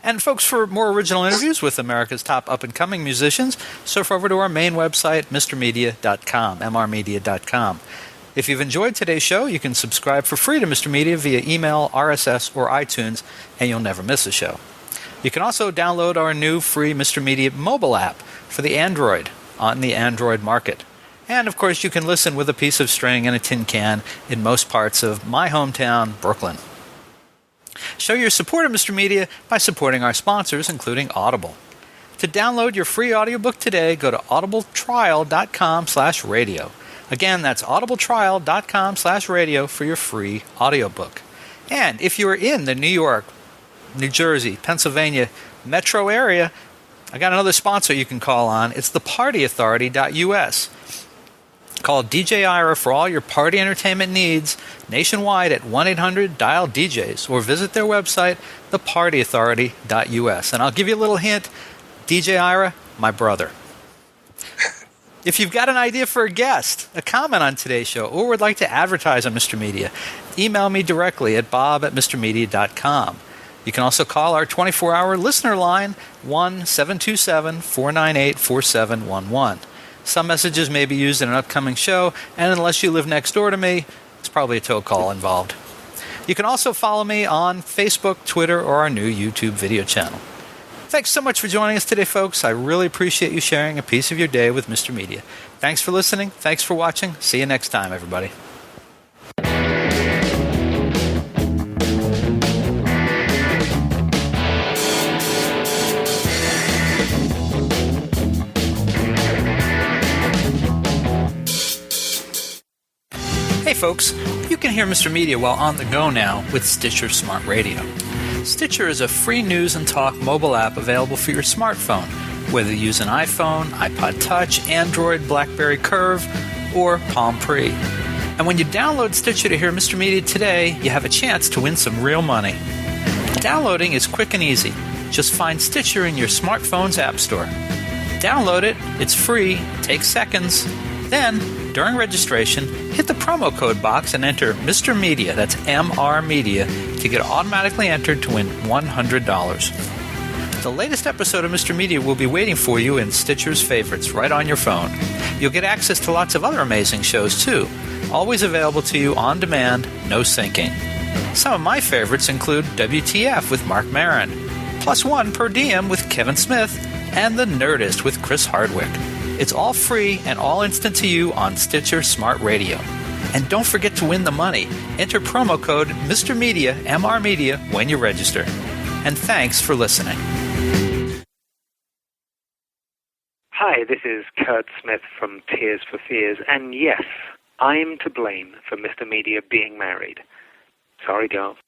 And folks, for more original interviews with America's top up-and-coming musicians, surf over to our main website, mrmedia.com, mrmedia.com. If you've enjoyed today's show, you can subscribe for free to Mr. Media via email, RSS, or iTunes, and you'll never miss a show. You can also download our new free Mr. Media mobile app for the Android on the Android market. And, of course, you can listen with a piece of string and a tin can in most parts of my hometown, Brooklyn. Show your support of Mr. Media by supporting our sponsors, including Audible. To download your free audiobook today, go to audibletrial.com/radio. Again, that's audibletrial.com/radio for your free audiobook. And if you are in the New York, New Jersey, Pennsylvania metro area, I got another sponsor you can call on. It's the partyauthority.us. Call DJ Ira for all your party entertainment needs nationwide at 1-800-DIAL-DJs or visit their website, thepartyauthority.us. And I'll give you a little hint, DJ Ira, my brother. If you've got an idea for a guest, a comment on today's show, or would like to advertise on Mr. Media, email me directly at bob@mrmedia.com. You can also call our 24-hour listener line, 1-727-498-4711. Some messages may be used in an upcoming show, and unless you live next door to me, it's probably a tow call involved. You can also follow me on Facebook, Twitter, or our new YouTube video channel. Thanks so much for joining us today, folks. I really appreciate you sharing a piece of your day with Mr. Media. Thanks for listening. Thanks for watching. See you next time, everybody. Hey folks, you can hear Mr. Media while on the go now with Stitcher Smart Radio. Stitcher is a free news and talk mobile app available for your smartphone, whether you use an iPhone, iPod Touch, Android, BlackBerry Curve, or Palm Pre. And when you download Stitcher to hear Mr. Media today, you have a chance to win some real money. Downloading is quick and easy. Just find Stitcher in your smartphone's app store. Download it, it's free, it takes seconds. Then, during registration, hit the promo code box and enter Mr. Media, that's MR Media, to get automatically entered to win $100. The latest episode of Mr. Media will be waiting for you in Stitcher's favorites right on your phone. You'll get access to lots of other amazing shows too, always available to you on demand, no syncing. Some of my favorites include WTF with Mark Maron, Plus One Per Diem with Kevin Smith, and The Nerdist with Chris Hardwick. It's all free and all instant to you on Stitcher Smart Radio. And don't forget to win the money. Enter promo code Mr. Media, MR Media, when you register. And thanks for listening. Hi, this is Kurt Smith from Tears for Fears, and yes, I'm to blame for Mr. Media being married. Sorry, girls.